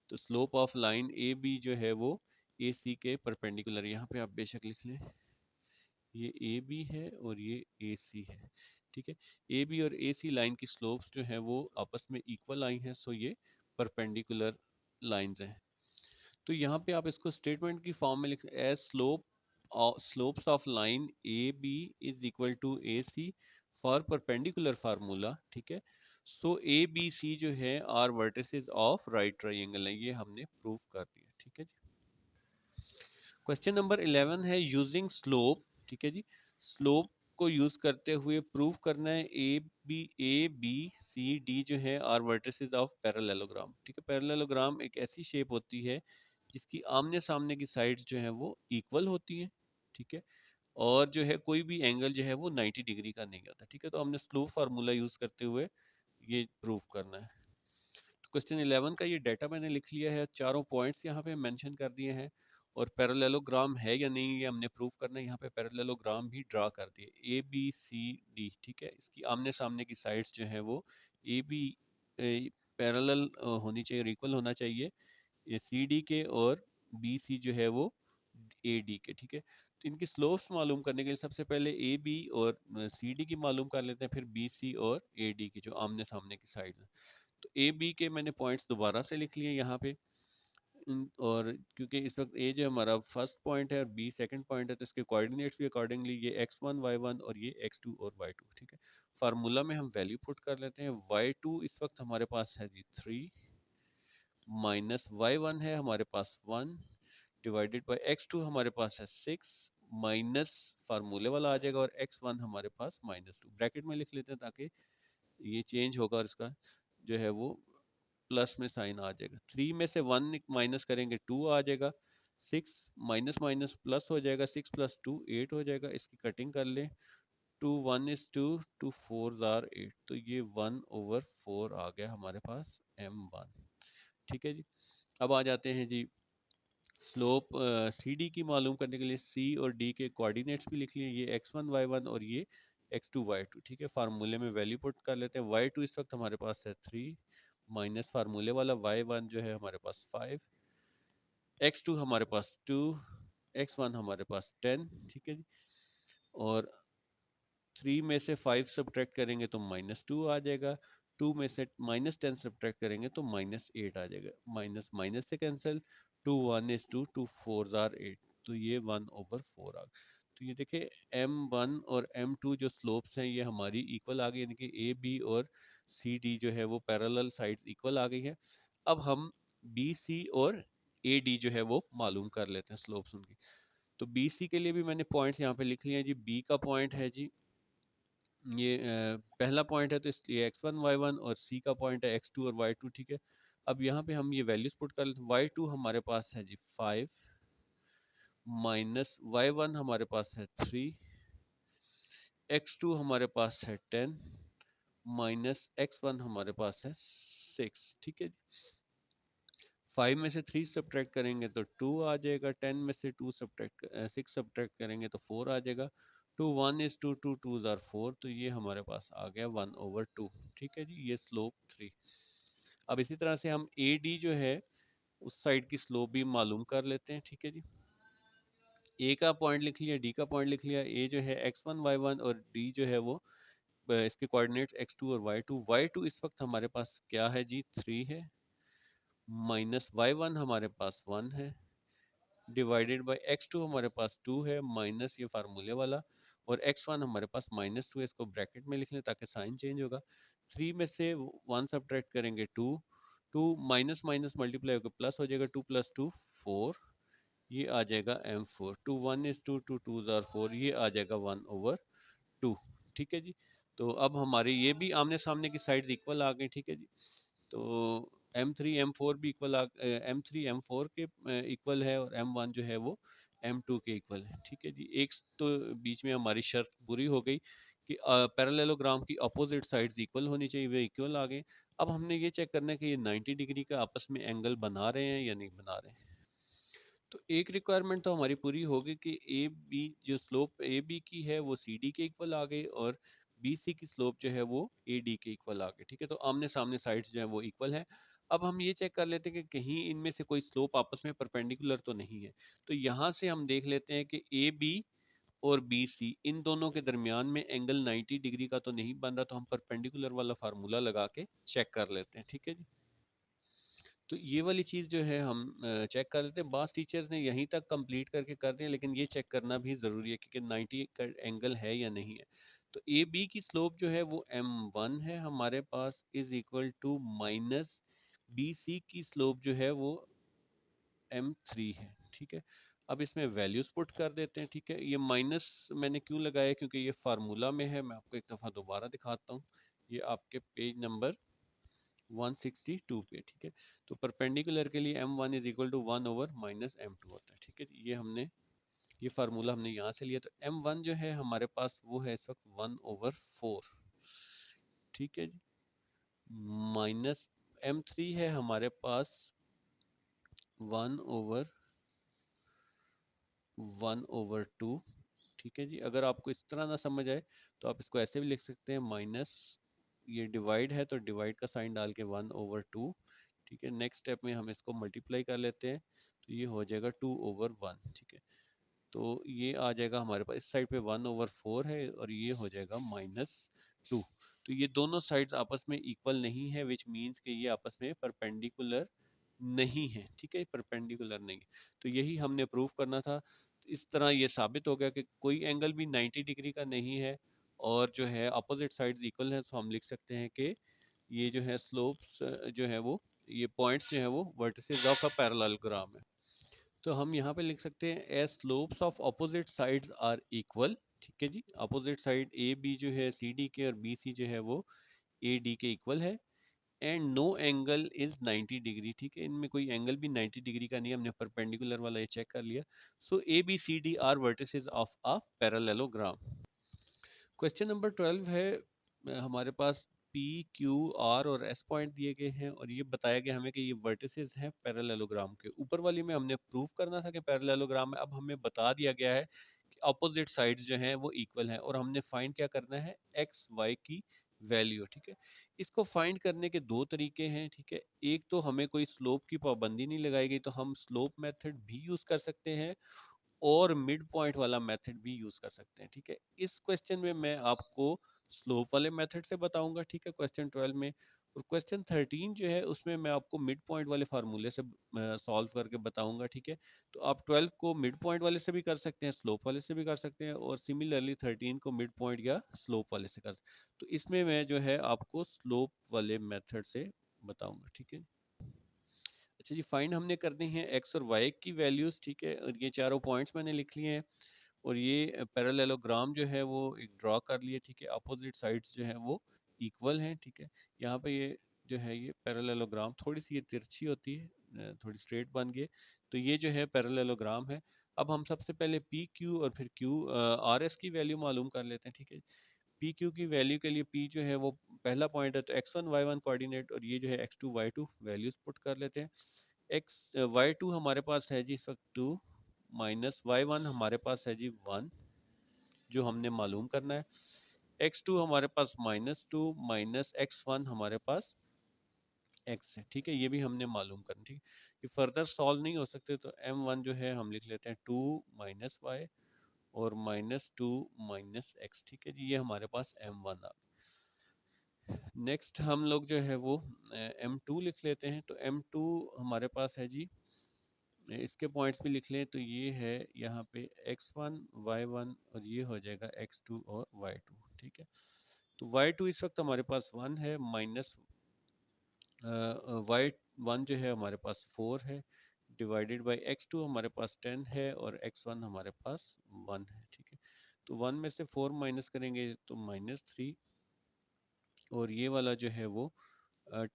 तो slope of line A B जो है वो ए सी के परपेंडिकुलर, यहाँ पे आप बेशक लिख लें, ये ए बी है और ये ए सी है, ठीक है। ए बी और ए सी लाइन की स्लोप्स जो है वो आपस में इक्वल आई हैं, सो ये परपेंडिकुलर लाइंस हैं। तो यहाँ पे आप इसको स्टेटमेंट की फॉर्म में लिख, as slopes of line A B is equal to A C for perpendicular formula, ठीक है। सो ए बी सी जो है are vertices of right triangle है, ये हमने प्रूव कर दिया, ठीक है जी। क्वेश्चन नंबर 11 है यूजिंग स्लोप, ठीक है जी। स्लोप को यूज करते हुए प्रूव करना है ए बी सी डी जो है आर वर्टिसेस ऑफ पैरेललोग्राम, ठीक है। पैरेललोग्राम एक ऐसी शेप होती है जिसकी आमने सामने की साइड्स जो है वो इक्वल होती हैं, ठीक है, और जो है कोई भी एंगल जो है वो 90 डिग्री का नहीं होता, ठीक है। तो हमने स्लोप फार्मूला यूज करते हुए ये प्रूव करना है। तो क्वेश्चन 11 का ये डाटा मैंने लिख लिया है, चारों पॉइंट्स यहाँ पे मेंशन कर दिए हैं, और पैरेललोग्राम है या नहीं ये हमने प्रूव करना है। यहाँ पे पैरेललोग्राम भी ड्रा कर दिए, ए बी सी डी, ठीक है। इसकी आमने सामने की साइड्स जो है वो ए बी पैरेलल होनी चाहिए और इक्वल होना चाहिए ये सी डी के, और बी सी जो है वो ए डी के, ठीक है। तो इनकी स्लोप्स मालूम करने के लिए सबसे पहले ए बी और सी डी की मालूम कर लेते हैं, फिर बी सी और ए डी की जो आमने सामने की साइड है। तो ए बी के मैंने पॉइंट्स दोबारा से लिख लिए यहाँ पे, और क्योंकि इस वक्त ए जो हमारा फर्स्ट पॉइंट है और बी सेकंड पॉइंट है, तो इसके कोऑर्डिनेट्स भी अकॉर्डिंगली ये x1 y1 और ये x2 और y2, ठीक है। फार्मूला में हम वैल्यू पुट कर लेते हैं। y2 इस वक्त हमारे पास है जी 3, माइनस y1 है हमारे पास 1, डिवाइडेड बाय x2 हमारे पास है 6, माइनस फार्मूले वाला आ जाएगा, और x1 हमारे पास -2, ब्रैकेट में लिख लेते हैं ताकि ये चेंज होगा और इसका जो है वो प्लस में साइन आ जाएगा। 3 में से 1 माइनस करेंगे 2 आ जाएगा, 6 माइनस माइनस प्लस हो जाएगा, 6 + 2 8 हो जाएगा। इसकी कटिंग कर लें, 2 1 is 2, 2 4s are 8, तो ये 1/4 आ गया हमारे पास m1, ठीक है जी। अब आ जाते हैं जी स्लोप सी डी की मालूम करने के लिए सी और डी के कोऑर्डिनेट्स भी लिख लिए, ये x1 y1 और ये x2 y2, ठीक है। फार्मूले में वैल्यू पुट कर लेते हैं। y2 इस वक्त हमारे पास है 3, माइनस फार्मूले वाला y1 जो है हमारे पास 5, x2 हमारे पास 2, x1 हमारे पास 10, ठीक है जी। और 3 में से 5 सब्ट्रैक्ट करेंगे तो -2 आ जाएगा, 2 में से -10 सब्ट्रैक्ट करेंगे तो -8 आ जाएगा, माइनस माइनस से कैंसिल, 2 1 is 2, 2 4s are 8, तो ये 1/4 आ गया। तो ये देखिए m1 और m2 जो स्लोप्स हैं ये हमारी इक्वल आ गई, यानी कि ए बी और सी डी जो है वो पैरेलल साइड्स इक्वल आ गई है। अब हम बी सी और ए डी जो है वो मालूम कर लेते हैं स्लोप्स उनकी। तो बी सी के लिए भी मैंने पॉइंट्स यहाँ पे लिख लिए हैं जी। बी का पॉइंट है जी ये पहला पॉइंट है, तो इसलिए x1 y1, और c का पॉइंट है x2 और y2, ठीक है। अब यहाँ पे हम ये वैल्यूज पुट कर लेते हैं। y2 हमारे पास है जी 5, माइनस y1 हमारे पास है 3, x2 हमारे पास है 10, माइनस x1 हमारे पास है 6, ठीक है जी। 5 में से 3 सब्ट्रैक्ट करेंगे तो 2 आ जाएगा, 10 में से 6 सब्ट्रैक्ट करेंगे तो 4 आ जाएगा, 2 1 is 2, 2 2s are 4, तो ये हमारे पास आ गया 1/2, ठीक है जी। ये स्लोप 3। अब इसी तरह से हम ए डी जो है उस साइड की स्लोप भी मालूम कर लेते हैं, ठीक है जी। ए का पॉइंट लिख लिया, डी का पॉइंट लिख लिया। ए जो है x1 y1 और डी जो है वो इसके कोऑर्डिनेट्स x2 और y2। y2 इस वक्त हमारे पास क्या है जी 3 है, माइनस y1 हमारे पास 1 है, डिवाइडेड बाय x2 हमारे पास 2 है, माइनस ये फार्मूले वाला, और x1 हमारे पास -2 है, इसको ब्रैकेट में लिख लें ताकि साइन चेंज होगा। 3 में से 1 सब्ट्रैक्ट करेंगे 2, 2 माइनस माइनस मल्टीप्लाई होकर प्लस हो जाएगा, 2 + 2 4, ये आ जाएगा m4। 2 1 is 2, 2 2s are 4, ये आ जाएगा 1/2। ठीक है जी। तो अब हमारे ये भी आमने सामने की साइड्स इक्वल आ गई। ठीक है जी। तो M3 M4 भी इक्वल M3 M4 के इक्वल है, और M1 जो है वो M2 के इक्वल है। ठीक है जी। एक तो बीच में हमारी शर्त पूरी हो गई कि पैरेललोग्राम की अपोजिट साइड्स इक्वल होनी चाहिए, वे इक्वल आ गए। अब हमने ये चेक करना है कि ये 90 डिग्री का आपस में एंगल बना रहे हैं या नहीं बना रहे हैं। तो एक रिक्वायरमेंट तो हमारी पूरी होगी कि ए बी जो स्लोप ए बी की है वो सी डी के इक्वल आ गई, और बी सी की स्लोप जो है वो ए डी के इक्वल आ गई। ठीक है। तो आमने सामने साइड्स जो है वो इक्वल है। अब हम ये चेक कर लेते हैं कि कहीं इनमें से कोई स्लोप आपस में परपेंडिकुलर तो नहीं है। तो यहाँ से हम देख लेते हैं कि ए बी और बी सी इन दोनों के दरमियान में एंगल 90 डिग्री का तो नहीं बन रहा, तो हम परपेंडिकुलर वाला फार्मूला लगा के चेक कर लेते हैं। ठीक है जी। तो ये वाली चीज़ जो है हम चेक कर लेते हैं। बास टीचर्स ने यहीं तक कंप्लीट करके कर दिया, लेकिन ये चेक करना भी ज़रूरी है कि 90 का एंगल है या नहीं है। तो ए बी की स्लोप जो है वो m1 है हमारे पास, is equal to minus B C की स्लोप जो है वो m3 है। ठीक है। अब इसमें वैल्यूज पुट कर देते हैं। ठीक है। ये माइनस मैंने क्यों लगाया, क्योंकि ये फार्मूला में है। मैं आपको एक दफ़ा दोबारा दिखाता हूँ। ये आपके पेज नंबर 162 पे। ठीक है। तो परपेंडिकुलर के लिए m1 is equal to 1/-m2 होता है। ठीक है। ये हमने ये फार्मूला हमने यहाँ से लिया। तो m1 जो है हमारे पास वो है इस वक्त 1/4। ठीक है जी। माइनस m3 है हमारे पास 1/1/2। ठीक है जी। अगर आपको इस तरह ना समझ आए तो आप इसको ऐसे भी लिख सकते हैं, माइनस ये डिवाइड है तो डिवाइड का साइन डाल के 1/2। ठीक है। नेक्स्ट स्टेप में हम इसको मल्टीप्लाई कर लेते हैं, तो ये हो जाएगा 2/1। ठीक है। तो ये आ जाएगा हमारे पास, इस साइड पे 1/4 है और ये हो जाएगा -2। तो ये दोनों साइड्स आपस में इक्वल नहीं है, विच मीन्स कि ये आपस में परपेंडिकुलर नहीं है। ठीक है। परपेंडिकुलर नहीं है। तो यही हमने प्रूव करना था। इस तरह ये साबित हो गया कि कोई एंगल भी 90 डिग्री का नहीं है, और जो है अपोजिट साइड्स इक्वल है। तो हम लिख सकते हैं कि ये जो है स्लोप्स जो है वो, ये पॉइंट्स जो है वो वर्टिसेस ऑफ अ पैरेललोग्राम है। तो हम यहाँ पे लिख सकते हैं as slopes of opposite sides are equal. ठीक है जी। अपोजिट साइड ए बी जो है सी डी के, और बी सी जो है वो ए डी के इक्वल है, and no angle is 90 degree. ठीक है। इनमें कोई एंगल भी 90 डिग्री का नहीं है, हमने परपेंडिकुलर वाला ये चेक कर लिया। So A B C D are vertices of a parallelogram. Question number 12 है, हमारे पास पी क्यू आर और एस पॉइंट दिए गए हैं, और ये बताया गया हमें कि ये वर्टिसेस हैं पैरेललोग्राम के। ऊपर वाली में हमने प्रूव करना था कि पैरेललोग्राम है। अब हमें बता दिया गया है कि अपोजिट साइड्स जो हैं वो इक्वल हैं, और हमने फाइंड क्या करना है, एक्स वाई की वैल्यू। ठीक है। इसको फाइंड करने के दो तरीके हैं। ठीक है। एक तो हमें कोई स्लोप की पाबंदी नहीं लगाई गई, तो हम स्लोप मेथड भी यूज कर सकते हैं, और मिड पॉइंट वाला मेथड भी यूज कर सकते हैं। ठीक है। इस क्वेश्चन में मैं आपको स्लोप वाले मेथड से बताऊंगा। ठीक है, क्वेश्चन 12 में। और क्वेश्चन 13 जो है उसमें मैं आपको मिड पॉइंट वाले फार्मूले से सॉल्व करके बताऊंगा। ठीक है। तो आप 12 को मिड पॉइंट वाले से भी कर सकते हैं, स्लोप वाले से भी कर सकते हैं, और सिमिलरली 13 को मिड पॉइंट या स्लोप वाले से कर सकते हैं। तो इसमें मैं जो है आपको स्लोप वाले मेथड से बताऊंगा। ठीक है। अच्छा जी, फाइंड हमने करनी है एक्स और वाई की वैल्यूज। ठीक है। और ये चारों पॉइंट्स मैंने लिख लिए हैं, और ये पैरेललोग्राम जो है वो एक ड्रॉ कर लिए। ठीक है। अपोजिट साइड्स जो है वो इक्वल हैं। ठीक है। यहाँ पे ये जो है ये पैरेललोग्राम, थोड़ी सी ये तिरछी होती है, थोड़ी स्ट्रेट बन गई। तो ये जो है पैरेललोग्राम है। अब हम सबसे पहले पी क्यू और फिर क्यू आर एस की वैल्यू मालूम कर लेते हैं। ठीक है। पी क्यू की वैल्यू के लिए पी जो है वो पहला पॉइंट है, तो x1 y1 कोऑर्डिनेट, और ये जो है x2 y2 वैल्यूज पुट कर लेते हैं। y2 हमारे पास है जी इस वक्त 2, माइनस y1 हमारे पास है जी 1, जो हमने मालूम करना है। x2 हमारे पास -2, माइनस x1 हमारे पास x है। ठीक है। ये भी हमने मालूम करना। ठीक है। ये फर्दर सॉल्व नहीं हो सकते, तो m1 जो है हम लिख लेते हैं 2 माइनस y, और -2 माइनस x। ठीक है जी। ये हमारे पास m1 आ। नेक्स्ट हम लोग जो है वो m2 लिख लेते हैं। तो m2 हमारे पास है जी इसके पॉइंट्स भी लिख लें तो ये है यहाँ पे x1 y1 और ये हो जाएगा x2 और y2, ठीक है। तो y2 इस वक्त हमारे पास 1 है, माइनस y1 जो है हमारे पास 4 है, डिवाइडेड बाई x2 हमारे पास 10 है और x1 हमारे पास 1 है, ठीक है। तो 1 में से 4 माइनस करेंगे तो -3, और ये वाला जो है वो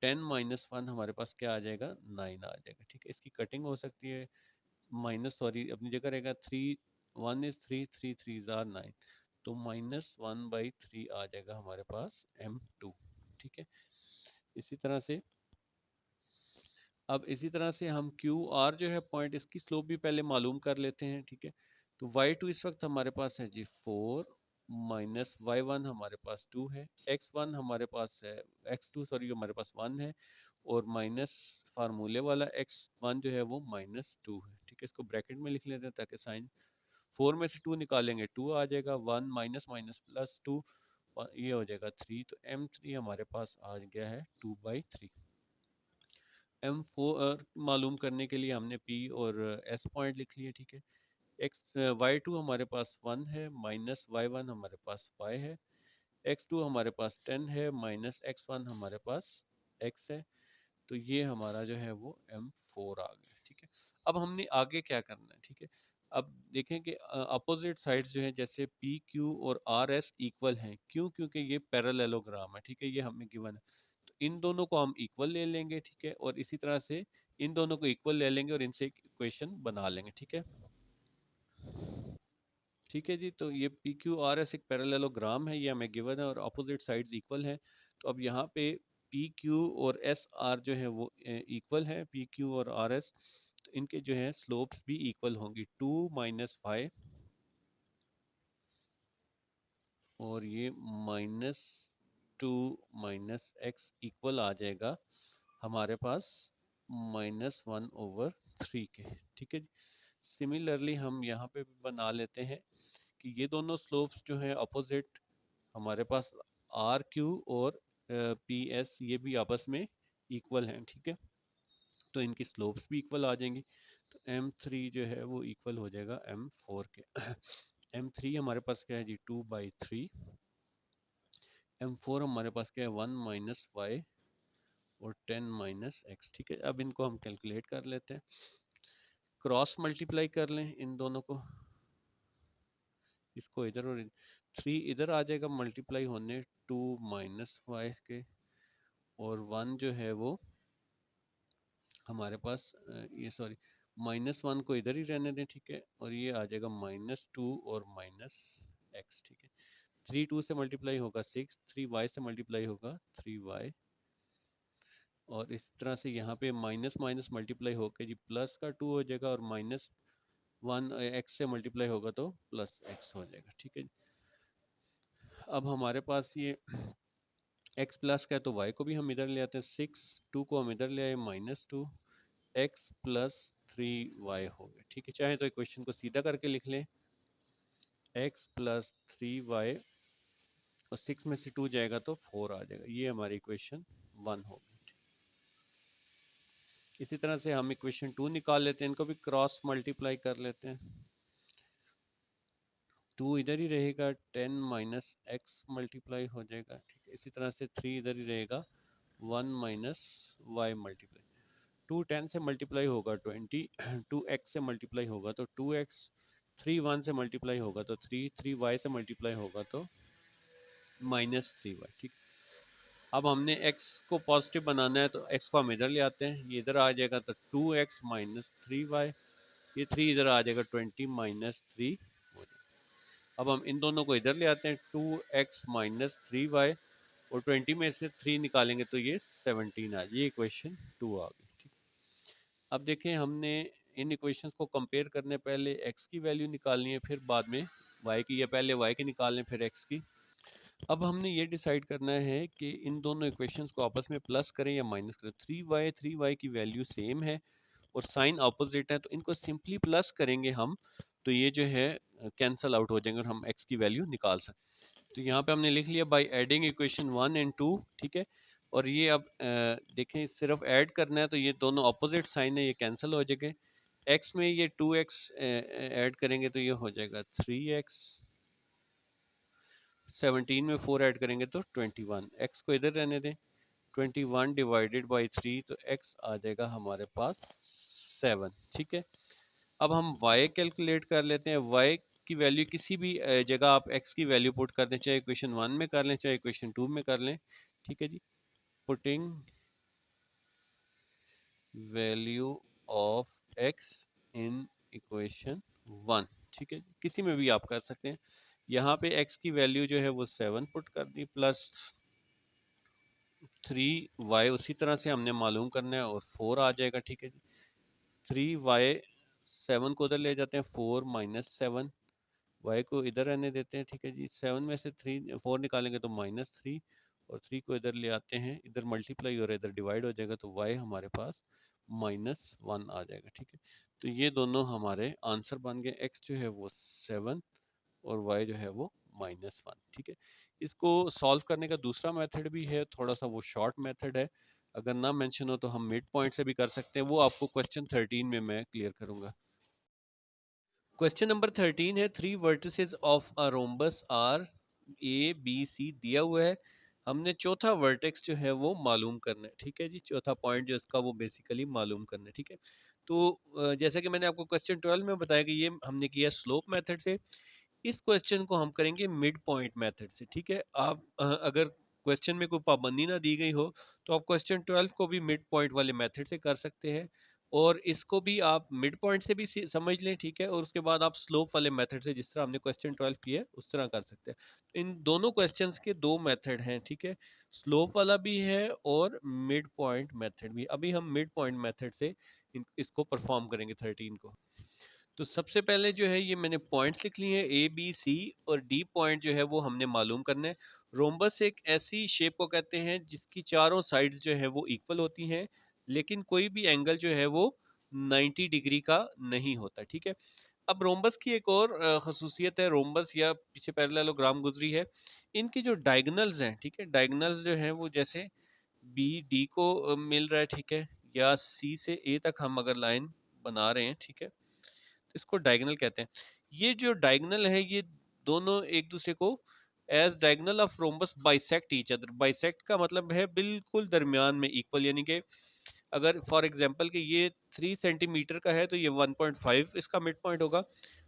10 माइनस 1 हमारे पास क्या आ जाएगा, 9 आ जाएगा, ठीक है। इसकी कटिंग हो सकती है, माइनस सॉरी अपनी जगह रहेगा 3, 1 इज 3, 3 3 आर 9, तो -1/3 आ जाएगा हमारे पास m2, ठीक है। इसी तरह से अब इसी तरह से हम क्यू आर जो है पॉइंट, इसकी स्लोप भी पहले मालूम कर लेते हैं, ठीक है। तो y2 इस वक्त हमारे पास है जी 4, माइनस y1 हमारे पास 2 है, x1 हमारे पास है, x2 सॉरी हमारे पास 1 है, और माइनस फार्मूले वाला x1 जो है वो -2 है, ठीक है। इसको ब्रैकेट में लिख लेते हैं ताकि साइन, 4 में से 2 निकालेंगे 2 आ जाएगा, 1 माइनस माइनस प्लस 2, ये हो जाएगा 3, तो m3 हमारे पास आ गया है 2/3। m4 मालूम करने के लिए हमने p और s पॉइंट लिख लिए, ठीक है। y2 हमारे पास 1 है, माइनस y1 हमारे पास y है, x2 हमारे पास 10 है, माइनस x1 हमारे पास x है, तो ये हमारा जो है वो m4 आ गया, ठीक है। अब हमने आगे क्या करना है, ठीक है। अब देखें कि अपोजिट साइड्स जो है जैसे पी क्यू और आर एस इक्वल हैं, क्यों, क्योंकि ये पैरेललोग्राम है, ठीक है, ये हमें गिवन है। तो इन दोनों को हम इक्वल ले लेंगे, ठीक है, और इसी तरह से इन दोनों को इक्वल ले लेंगे और इनसे एक इक्वेशन बना लेंगे, ठीक है। ठीक है जी, तो ये पी क्यू आर एस एक पैरेललोग्राम है, ये हमें गिवन है और अपोजिट साइड्स इक्वल है। तो अब यहाँ पे पी क्यू और एस आर जो है वो इक्वल है, पी क्यू और आर एस, तो इनके जो है स्लोप्स भी इक्वल होंगी, 2 माइनस 5 और ये -2 माइनस एक्स इक्वल आ जाएगा हमारे पास -1/3 के, ठीक है जी। सिमिलरली हम यहाँ पे भी बना लेते हैं कि ये दोनों स्लोप्स जो है अपोजिट हमारे पास आर क्यू और पी एस ये भी आपस में इक्वल हैं, ठीक है, तो इनकी स्लोप्स भी इक्वल आ जाएंगी। तो m3 जो है वो इक्वल हो जाएगा m4 के। m3 हमारे पास क्या है जी 2/3, m4 हमारे पास क्या है 1 माइनस वाई और 10 माइनस एक्स, ठीक है। अब इनको हम कैलकुलेट कर लेते हैं, क्रॉस मल्टीप्लाई कर लें इन दोनों को, इसको इधर और 3 इधर आ जाएगा मल्टीप्लाई होने 2 माइनस वाई के, और 1 जो है वो हमारे पास ये सॉरी -1 को इधर ही रहने दें, ठीक है, और ये आ जाएगा -2 और माइनस एक्स, ठीक है। 3 2 से मल्टीप्लाई होगा 6, 3 वाई से मल्टीप्लाई होगा 3 वाई, और इस तरह से यहाँ पे माइनस माइनस मल्टीप्लाई होकर जी प्लस का 2 हो जाएगा, और -1 एक्स से मल्टीप्लाई होगा तो प्लस एक्स हो जाएगा, ठीक है। अब हमारे पास ये x प्लस का है तो y को भी हम इधर ले आते हैं, 6 2 को हम इधर ले आए -2 x प्लस 3y हो गया, ठीक है। चाहे तो इक्वेशन को सीधा करके लिख लें, x प्लस 3y और 6 में से 2 जाएगा तो 4 आ जाएगा, ये हमारी इक्वेशन 1 होगी। इसी तरह से हम इक्वेशन 2 निकाल लेते हैं, इनको भी क्रॉस मल्टीप्लाई कर लेते हैं, 2 इधर ही रहेगा, 10 माइनस एक्स मल्टीप्लाई हो जाएगा, ठीक है। इसी तरह से 3 इधर ही रहेगा, 1 माइनस वाई मल्टीप्लाई, 2 10 से मल्टीप्लाई होगा 20, 2 एक्स से मल्टीप्लाई होगा तो 2x, 3 1 से मल्टीप्लाई होगा तो 3, 3 वाई से मल्टीप्लाई होगा तो -3y, ठीक। अब हमने x को पॉजिटिव बनाना है तो x को हम इधर ले आते हैं, ये इधर आ जाएगा तो 2x माइनस 3y, ये 3 इधर आ जाएगा 20 माइनस 3 हो जाएगा। अब हम इन दोनों को इधर ले आते हैं, 2x माइनस 3y और 20 में से 3 निकालेंगे तो ये 17 आ, ये इक्वेशन 2 आ गई, ठीक। अब देखें हमने इन इक्वेशंस को कंपेयर करने पहले x की वैल्यू निकालनी है, फिर बाद में y की, या पहले y की निकाल लें फिर x की। अब हमने ये डिसाइड करना है कि इन दोनों इक्वेशंस को आपस में प्लस करें या माइनस करें। 3y की वैल्यू सेम है और साइन अपोजिट है, तो इनको सिंपली प्लस करेंगे हम, तो ये जो है कैंसल आउट हो जाएंगे और हम x की वैल्यू निकाल सकते हैं। तो यहाँ पे हमने लिख लिया बाय एडिंग इक्वेशन 1 एंड 2, ठीक है। और ये अब देखें सिर्फ ऐड करना है तो ये दोनों अपोजिट साइन है, ये कैंसिल हो जाएंगे, x में ये 2x ऐड करेंगे तो ये हो जाएगा 3x, 17 में 4 ऐड करेंगे तो 21, x को इधर रहने दें, 21 डिवाइडेड बाई 3 तो x आ जाएगा हमारे पास 7। ठीक है, अब हम y कैलकुलेट कर लेते हैं। y की वैल्यू किसी भी जगह आप x की वैल्यू पुट कर दें, चाहे इक्वेशन 1 में कर लें चाहे इक्वेशन 2 में कर लें। ठीक है जी, putting value of x in equation 1। ठीक है, किसी में भी आप कर सकते हैं। यहाँ पे x की वैल्यू जो है वो 7 पुट कर दी, प्लस 3y उसी तरह से हमने मालूम करना है और 4 आ जाएगा। ठीक है जी, 3y, 7 को उधर ले जाते हैं, 4 माइनस 7, y को इधर रहने देते हैं। ठीक है जी, 7 में से 4 निकालेंगे तो -3, और 3 को इधर ले आते हैं, इधर मल्टीप्लाई और इधर डिवाइड हो जाएगा तो y हमारे पास -1 आ जाएगा। ठीक है, तो ये दोनों हमारे आंसर बन गए। x जो है वो 7 और y जो है वो -1। ठीक है, इसको सॉल्व करने का दूसरा मेथड भी है, थोड़ा सा वो शॉर्ट मेथड है, अगर ना मेंशन हो तो हम मिड पॉइंट से भी कर सकते हैं, वो आपको क्वेश्चन 13 में मैं क्लियर करूंगा। क्वेश्चन नंबर 13 है, 3 vertices of a rhombus are ABC दिया हुआ है, हमने चौथा वर्टेक्स जो है वो मालूम करना है। ठीक है जी, चौथा पॉइंट जो इसका वो बेसिकली मालूम करना है। ठीक है, तो जैसा कि मैंने आपको क्वेश्चन 12 में बताया कि ये हमने किया स्लोप मेथड से, इस क्वेश्चन को हम करेंगे मिड पॉइंट मेथड से। ठीक है, आप अगर क्वेश्चन में कोई पाबंदी ना दी गई हो तो आप क्वेश्चन 12 को भी मिड पॉइंट वाले मेथड से कर सकते हैं, और इसको भी आप मिड पॉइंट से भी समझ लें। ठीक है, और उसके बाद आप स्लोप वाले मेथड से, जिस तरह हमने क्वेश्चन 12 किया है उस तरह कर सकते हैं। इन दोनों क्वेश्चंस के दो मेथड हैं। ठीक है, स्लोप वाला भी है और मिड पॉइंट मेथड भी। अभी हम मिड पॉइंट मेथड से इसको परफॉर्म करेंगे 13 को। तो सबसे पहले जो है ये मैंने पॉइंट्स लिख लिए हैं, A B C और D पॉइंट जो है वो हमने मालूम करना है। रोम्बस एक ऐसी शेप को कहते हैं जिसकी चारों साइड्स जो है वो इक्वल होती हैं, लेकिन कोई भी एंगल जो है वो 90 डिग्री का नहीं होता। ठीक है, अब रोम्बस की एक और खसूसियत है, रोम्बस या पीछे पैरेललोग्राम गुजरी है, इनकी जो डायगोनल्स हैं, ठीक है, डायगोनल्स जो हैं वो जैसे बी डी को मिल रहा है, ठीक है, या सी से ए तक हम अगर लाइन बना रहे हैं, ठीक है, इसको डायगोनल कहते हैं। ये जो डायगोनल है ये दोनों एक दूसरे को as diagonal of rhombus bisect each other. Bisect का मतलब है बिल्कुल दरमियान में इक्वल, यानी कि अगर फॉर एग्जांपल कि ये 3 सेंटीमीटर का है तो ये 1.5 इसका मिड पॉइंट होगा,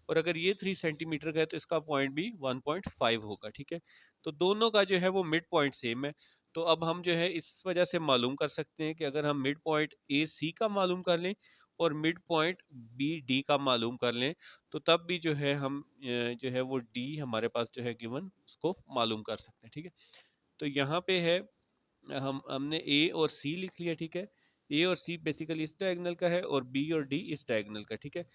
और अगर ये 3 सेंटीमीटर का है तो इसका पॉइंट भी 1.5 होगा। ठीक है, तो दोनों का जो है वो मिड पॉइंट सेम है। तो अब हम जो है इस वजह से मालूम कर सकते हैं कि अगर हम मिड पॉइंट AC का मालूम कर लें और मिड पॉइंट BD का मालूम कर लें तो तब भी जो है हम जो है वो D हमारे पास जो है गिवन उसको मालूम कर सकते हैं। ठीक है, तो यहाँ पे है हमने A और C लिख लिया। ठीक है, A और C बेसिकली इस डायगोनल का है और B और D इस डायगोनल का। ठीक है,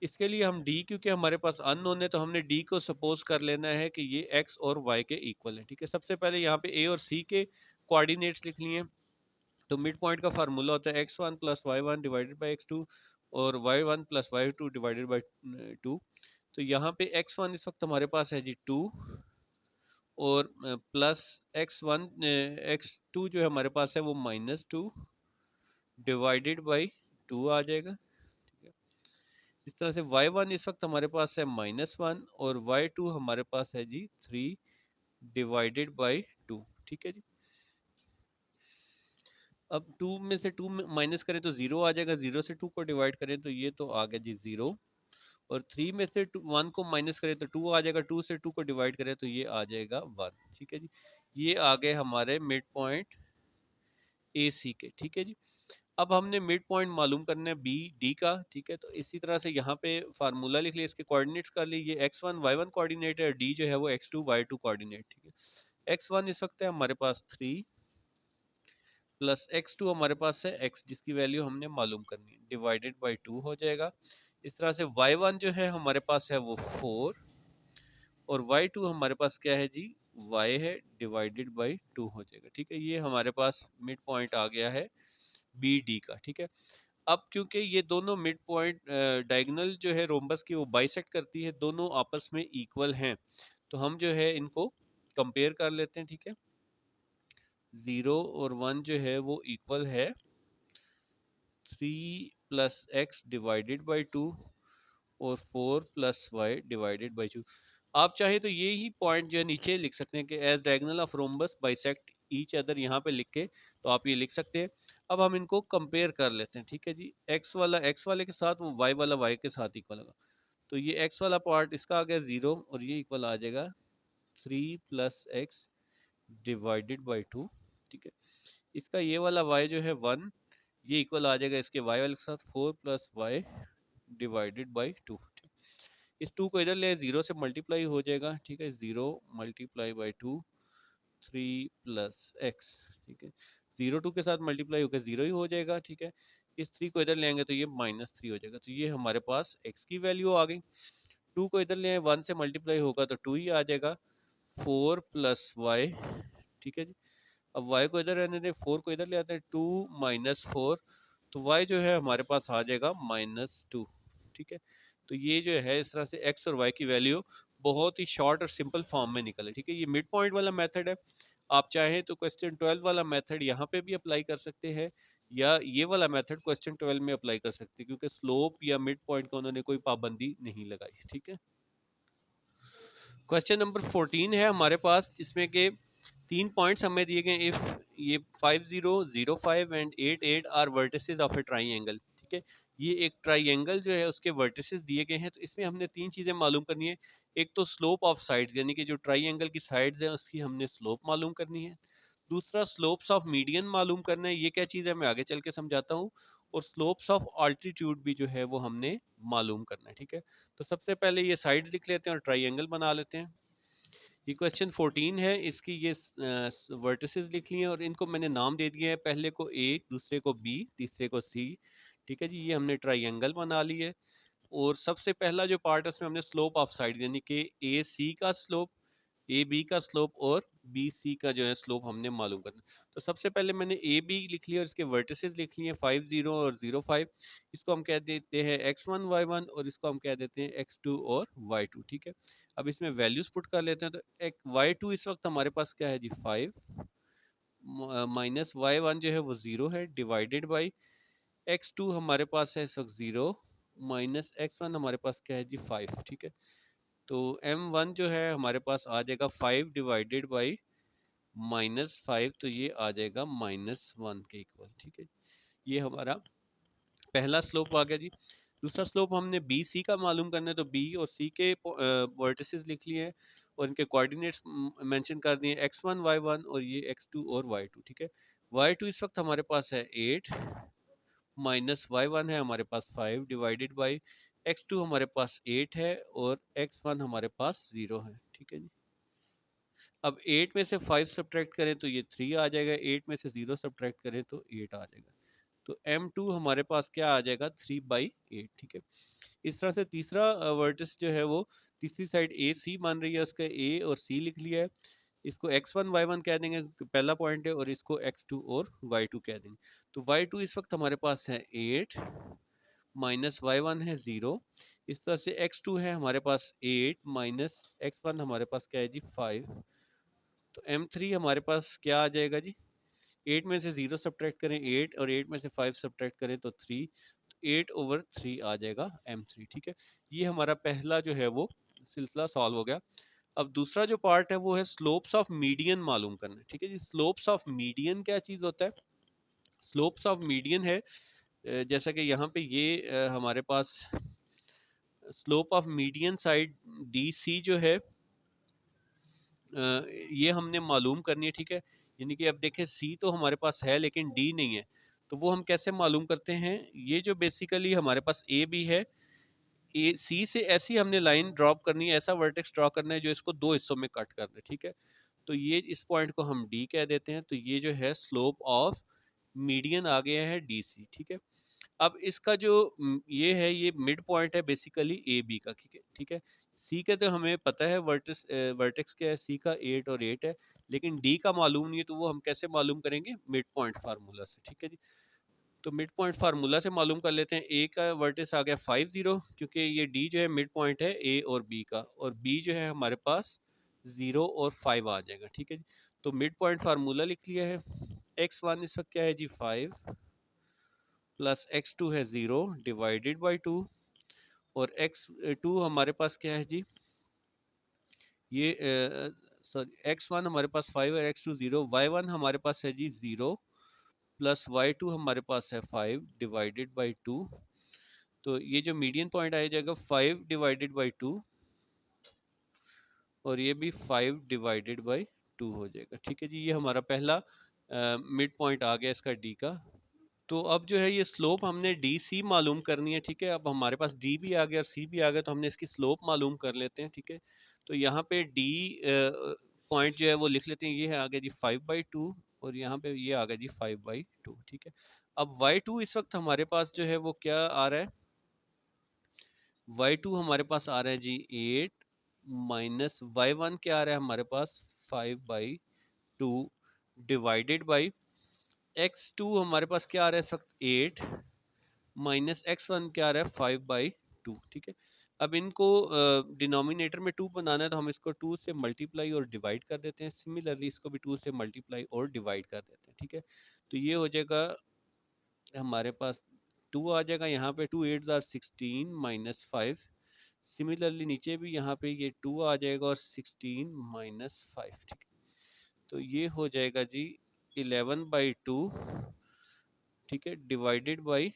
इसके लिए हम D, क्योंकि हमारे पास अननोन है तो हमने D को सपोज कर लेना है कि ये X और Y के इक्वल है। ठीक है, सबसे पहले यहाँ पे A और C के कोऑर्डिनेट्स लिख लिए। तो मिड पॉइंट का फार्मूला होता है x1 plus y1 divided by x2 और y1 plus y2 divided by 2। तो यहाँ पे x1 इस वक्त हमारे पास है जी 2, और प्लस x1 x2 जो है हमारे पास है वो -2 डिवाइडेड बाई 2 आ जाएगा। ठीक है, इस तरह से y1 इस वक्त हमारे पास है -1 और y2 हमारे पास है जी 3 डिवाइडेड बाई 2। ठीक है जी, अब 2 में से 2 माइनस करें तो 0 आ जाएगा, 0 से 2 को डिवाइड करें तो ये तो आ गया जी 0, और 3 में से 1 को माइनस करें तो 2 आ जाएगा, 2 से 2 को डिवाइड करें तो ये आ जाएगा 1। ठीक है जी, ये आ गए हमारे मिड पॉइंट AC के। ठीक है जी, अब हमने मिड पॉइंट मालूम करना है BD का। ठीक है, तो इसी तरह से यहाँ पे फार्मूला लिख लिया, इसके कोऑर्डिनेट्स कर लिए, ये x1 y1 कोऑर्डिनेट है और D जो है वो x2 y2 कोऑर्डिनेट। ठीक है, x1 इस वक्त है हमारे पास 3 प्लस x2 हमारे पास है x जिसकी वैल्यू हमने मालूम करनी है, डिवाइडेड बाई 2 हो जाएगा। इस तरह से y1 जो है हमारे पास है वो 4 और y2 हमारे पास क्या है जी y है, डिवाइडेड बाई 2 हो जाएगा। ठीक है, ये हमारे पास मिड पॉइंट आ गया है BD का। ठीक है, अब क्योंकि ये दोनों मिड पॉइंट डायगोनल जो है रोम्बस की वो बाइसेक्ट करती है, दोनों आपस में इक्वल हैं, तो हम जो है इनको कंपेयर कर लेते हैं। ठीक है, 0 और 1 जो है वो इक्वल है 3 प्लस एक्स डिवाइडेड बाई 2 और 4 प्लस वाई डिवाइडेड बाई 2। आप चाहे तो ये ही पॉइंट जो है नीचे लिख सकते हैं कि as diagonal of rhombus bisect each other, यहाँ पे लिख के तो आप ये लिख सकते हैं। अब हम इनको कंपेयर कर लेते हैं, ठीक है जी। एक्स वाला एक्स वाले के साथ, वो वाई वाला वाई के साथ इक्वल होगा। तो ये एक्स वाला पार्ट इसका आ गया 0 और ये इक्वल आ जाएगा 3 प्लस एक्स डिवाइडेड बाई 2, ठीक है। इसका ये वाला y जो है 1, ये इक्वल आ जाएगा इसके y वाले के साथ 4 प्लस वाई डिवाइडेड बाई 2। इस 2 को इधर ले, 0 से मल्टीप्लाई हो जाएगा, ठीक है। 0 मल्टीप्लाई बाई 2, 3 प्लस एक्स, ठीक है। 0 2 के साथ मल्टीप्लाई होकर 0 ही हो जाएगा, ठीक है। इस 3 को इधर ले आएंगे तो ये -3 हो जाएगा। तो ये हमारे पास x की वैल्यू आ गई। 2 को इधर ले आए, 1 से मल्टीप्लाई होगा तो 2 ही आ जाएगा। 4 प्लस वाई, ठीक है जी। अब y को इधर रहने दें, 4 को इधर ले आते हैं, 2 माइनस 4, तो y जो है हमारे पास आ जाएगा -2, ठीक है। तो ये जो है इस तरह से x और y की वैल्यू बहुत ही शॉर्ट और सिंपल फॉर्म में निकले, ठीक है। ये मिड पॉइंट वाला मेथड है। आप चाहें तो क्वेश्चन 12 वाला मेथड यहाँ पे भी अप्लाई कर सकते हैं, या ये वाला मेथड क्वेश्चन 12 में अप्लाई कर सकते हैं, क्योंकि स्लोप या मिड पॉइंट का उन्होंने कोई पाबंदी नहीं लगाई, ठीक है। क्वेश्चन नंबर 14 है हमारे पास, जिसमें के 3 पॉइंट्स हमें दिए गए। इफ ये 5 0 0 5 and 8 8 are vertices of a triangle, ठीक है। ये एक ट्राइंगल जो है उसके वर्टिसेस दिए गए हैं। तो इसमें हमने 3 चीजें मालूम करनी है। एक तो स्लोप ऑफ साइड्स, यानी कि जो ट्राइंगल की साइड्स हैं उसकी हमने स्लोप मालूम करनी है। दूसरा स्लोप्स ऑफ मीडियन मालूम करना है। ये क्या चीज़ है मैं आगे चल के समझाता हूँ। और स्लोप्स ऑफ अल्टीट्यूड भी जो है वो हमने मालूम करना है, ठीक है। तो सबसे पहले ये साइड्स लिख लेते हैं और ट्राइंगल बना लेते हैं। ये क्वेश्चन 14 है, इसकी ये वर्टिसेस लिख लिए और इनको मैंने नाम दे दिए हैं, पहले को ए, दूसरे को बी, तीसरे को सी, ठीक है जी। ये हमने ट्राइंगल बना ली है। और सबसे पहला जो पार्ट है उसमें हमने स्लोप ऑफ साइड, यानी कि ए सी का स्लोप, ए बी का स्लोप और बी सी का जो है स्लोप हमने मालूम करना। तो सबसे पहले मैंने ए बी लिख लिया और इसके वर्टिसेस लिख लिए 5 0 और 0 5। इसको हम कह देते हैं x1 y1 और इसको हम कह देते हैं x2 और y2, ठीक है। अब इसमें वैल्यूज पुट कर लेते हैं। तो एक y2 इस वक्त हमारे पास क्या है जी 5, माइनस y1 जो है वो 0 है, डिवाइडेड बाई x2 हमारे पास है इस वक्त 0, माइनस x1 हमारे पास क्या है जी 5, ठीक है। तो m1 जो है हमारे पास आ जाएगा 5 डिवाइडेड बाई -5, तो ये आ जाएगा -1 के इक्वल, ठीक है। ये हमारा पहला स्लोप आ गया जी। दूसरा स्लोप हमने बी सी का मालूम करना है। तो बी और सी के वर्टिसेस लिख लिए हैं और इनके कोऑर्डिनेट्स मेंशन कर दिए, x1 y1 और ये x2 और y2, ठीक है। y2 इस वक्त हमारे पास है 8, माइनस y1 है हमारे पास 5 डिवाइडेड बाई x2 हमारे पास 8 है और x1 हमारे पास 0 है, ठीक है जी। अब 8 में से 5 सब्ट्रैक्ट करें तो ये 3 आ जाएगा, 8 में से 0 सब्ट्रैक्ट करें तो 8 आ जाएगा। तो m2 हमारे पास क्या आ जाएगा 3/8, ठीक है। इस तरह से तीसरा वर्टिस जो है वो तीसरी साइड ए सी मान रही है, उसका ए और सी लिख लिया है। इसको x1 y1 कह देंगे, पहला पॉइंट है, और इसको x2 और y2 कह देंगे। तो y2 इस वक्त हमारे पास है 8, माइनस y1 है 0। इस तरह से x2 है हमारे पास 8, माइनस x1 हमारे पास क्या है जी 5। तो m3 हमारे पास क्या आ जाएगा जी, 8 में से 0 सब्ट्रैक्ट करें 8 और 8 में से 5 सब्ट्रैक्ट करें तो 3, तो 8/3 आ जाएगा m3, ठीक है। ये हमारा पहला जो है वो सिलसिला सॉल्व हो गया। अब दूसरा जो पार्ट है वो है स्लोप्स ऑफ मीडियन मालूम करना, ठीक है जी। स्लोप्स ऑफ मीडियन क्या चीज होता है? स्लोप्स ऑफ मीडियन है जैसा कि यहाँ पे ये हमारे पास slope of median side D C जो है ये हमने मालूम करनी है, ठीक है। यानी कि अब देखें सी तो हमारे पास है लेकिन डी नहीं है, तो वो हम कैसे मालूम करते हैं? ये जो बेसिकली हमारे पास ए बी है, ए सी से ऐसी हमने लाइन ड्रॉप करनी है, ऐसा वर्टेक्स ड्रॉ करना है जो इसको दो हिस्सों में कट कर दे, ठीक है। तो ये इस पॉइंट को हम डी कह देते हैं। तो ये जो है स्लोप ऑफ मीडियन आ गया है डी सी, ठीक है। अब इसका जो ये है, ये मिड पॉइंट है बेसिकली ए बी का, ठीक है, ठीक है। सी का तो हमें पता है वर्टेक्स क्या है, सी का 8 और 8 है, लेकिन डी का मालूम नहीं है। तो वो हम कैसे मालूम करेंगे? मिड पॉइंट फार्मूला से, ठीक है जी। तो मिड पॉइंट फार्मूला से मालूम कर लेते हैं। ए का वर्टेक्स आ गया 5 0, क्योंकि ये डी जो है मिड पॉइंट है ए और बी का, और बी जो है हमारे पास 0 और 5 आ जाएगा, ठीक है जी। तो मिड पॉइंट फार्मूला लिख लिया है। x1 इस वक्त क्या है जी 5, प्लस x2 है 0 डिवाइडेड बाई 2, और x2 हमारे पास क्या है जी, ये सॉरी x1 हमारे पास 5 है, x2 0, y1 हमारे पास है जी 0 प्लस y2 हमारे पास है 5 डिवाइडेड बाई 2। तो ये जो मीडियन पॉइंट आ जाएगा 5 डिवाइडेड बाई 2, और ये भी 5 डिवाइडेड बाई 2 हो जाएगा। ठीक है जी, ये हमारा पहला मिड पॉइंट आ गया इसका डी का। तो अब जो है ये स्लोप हमने डी सी मालूम करनी है। ठीक है, अब हमारे पास डी भी आ गया और सी भी आ गया, तो हमने इसकी स्लोप मालूम कर लेते हैं। ठीक है, तो यहाँ पे डी पॉइंट जो है वो लिख लेते हैं, ये है आ गया जी 5/2, और यहाँ पे ये आ गया जी 5/2। ठीक है, अब y2 इस वक्त हमारे पास जो है वो क्या आ रहा है, y2 हमारे पास आ रहा है जी 8, माइनस y1 क्या आ रहा है हमारे पास 5/2 डिवाइडेड बाई x2 हमारे पास क्या आ रहा है इस वक्त 8, माइनस x1 क्या आ रहा है 5/2। ठीक है, अब इनको डिनोमिनेटर में 2 बनाना है, तो हम इसको 2 से मल्टीप्लाई और डिवाइड कर देते हैं। सिमिलरली इसको भी 2 से मल्टीप्लाई और डिवाइड कर देते हैं। ठीक है, तो ये हो जाएगा हमारे पास 2 आ जाएगा, यहाँ पे 2 8 आर 16 माइनस 5। सिमिलरली नीचे भी यहाँ पे ये 2 आ जाएगा और 16 माइनस 5। ठीक है, तो ये हो जाएगा जी 11/2। ठीक है, डिवाइडेड बाई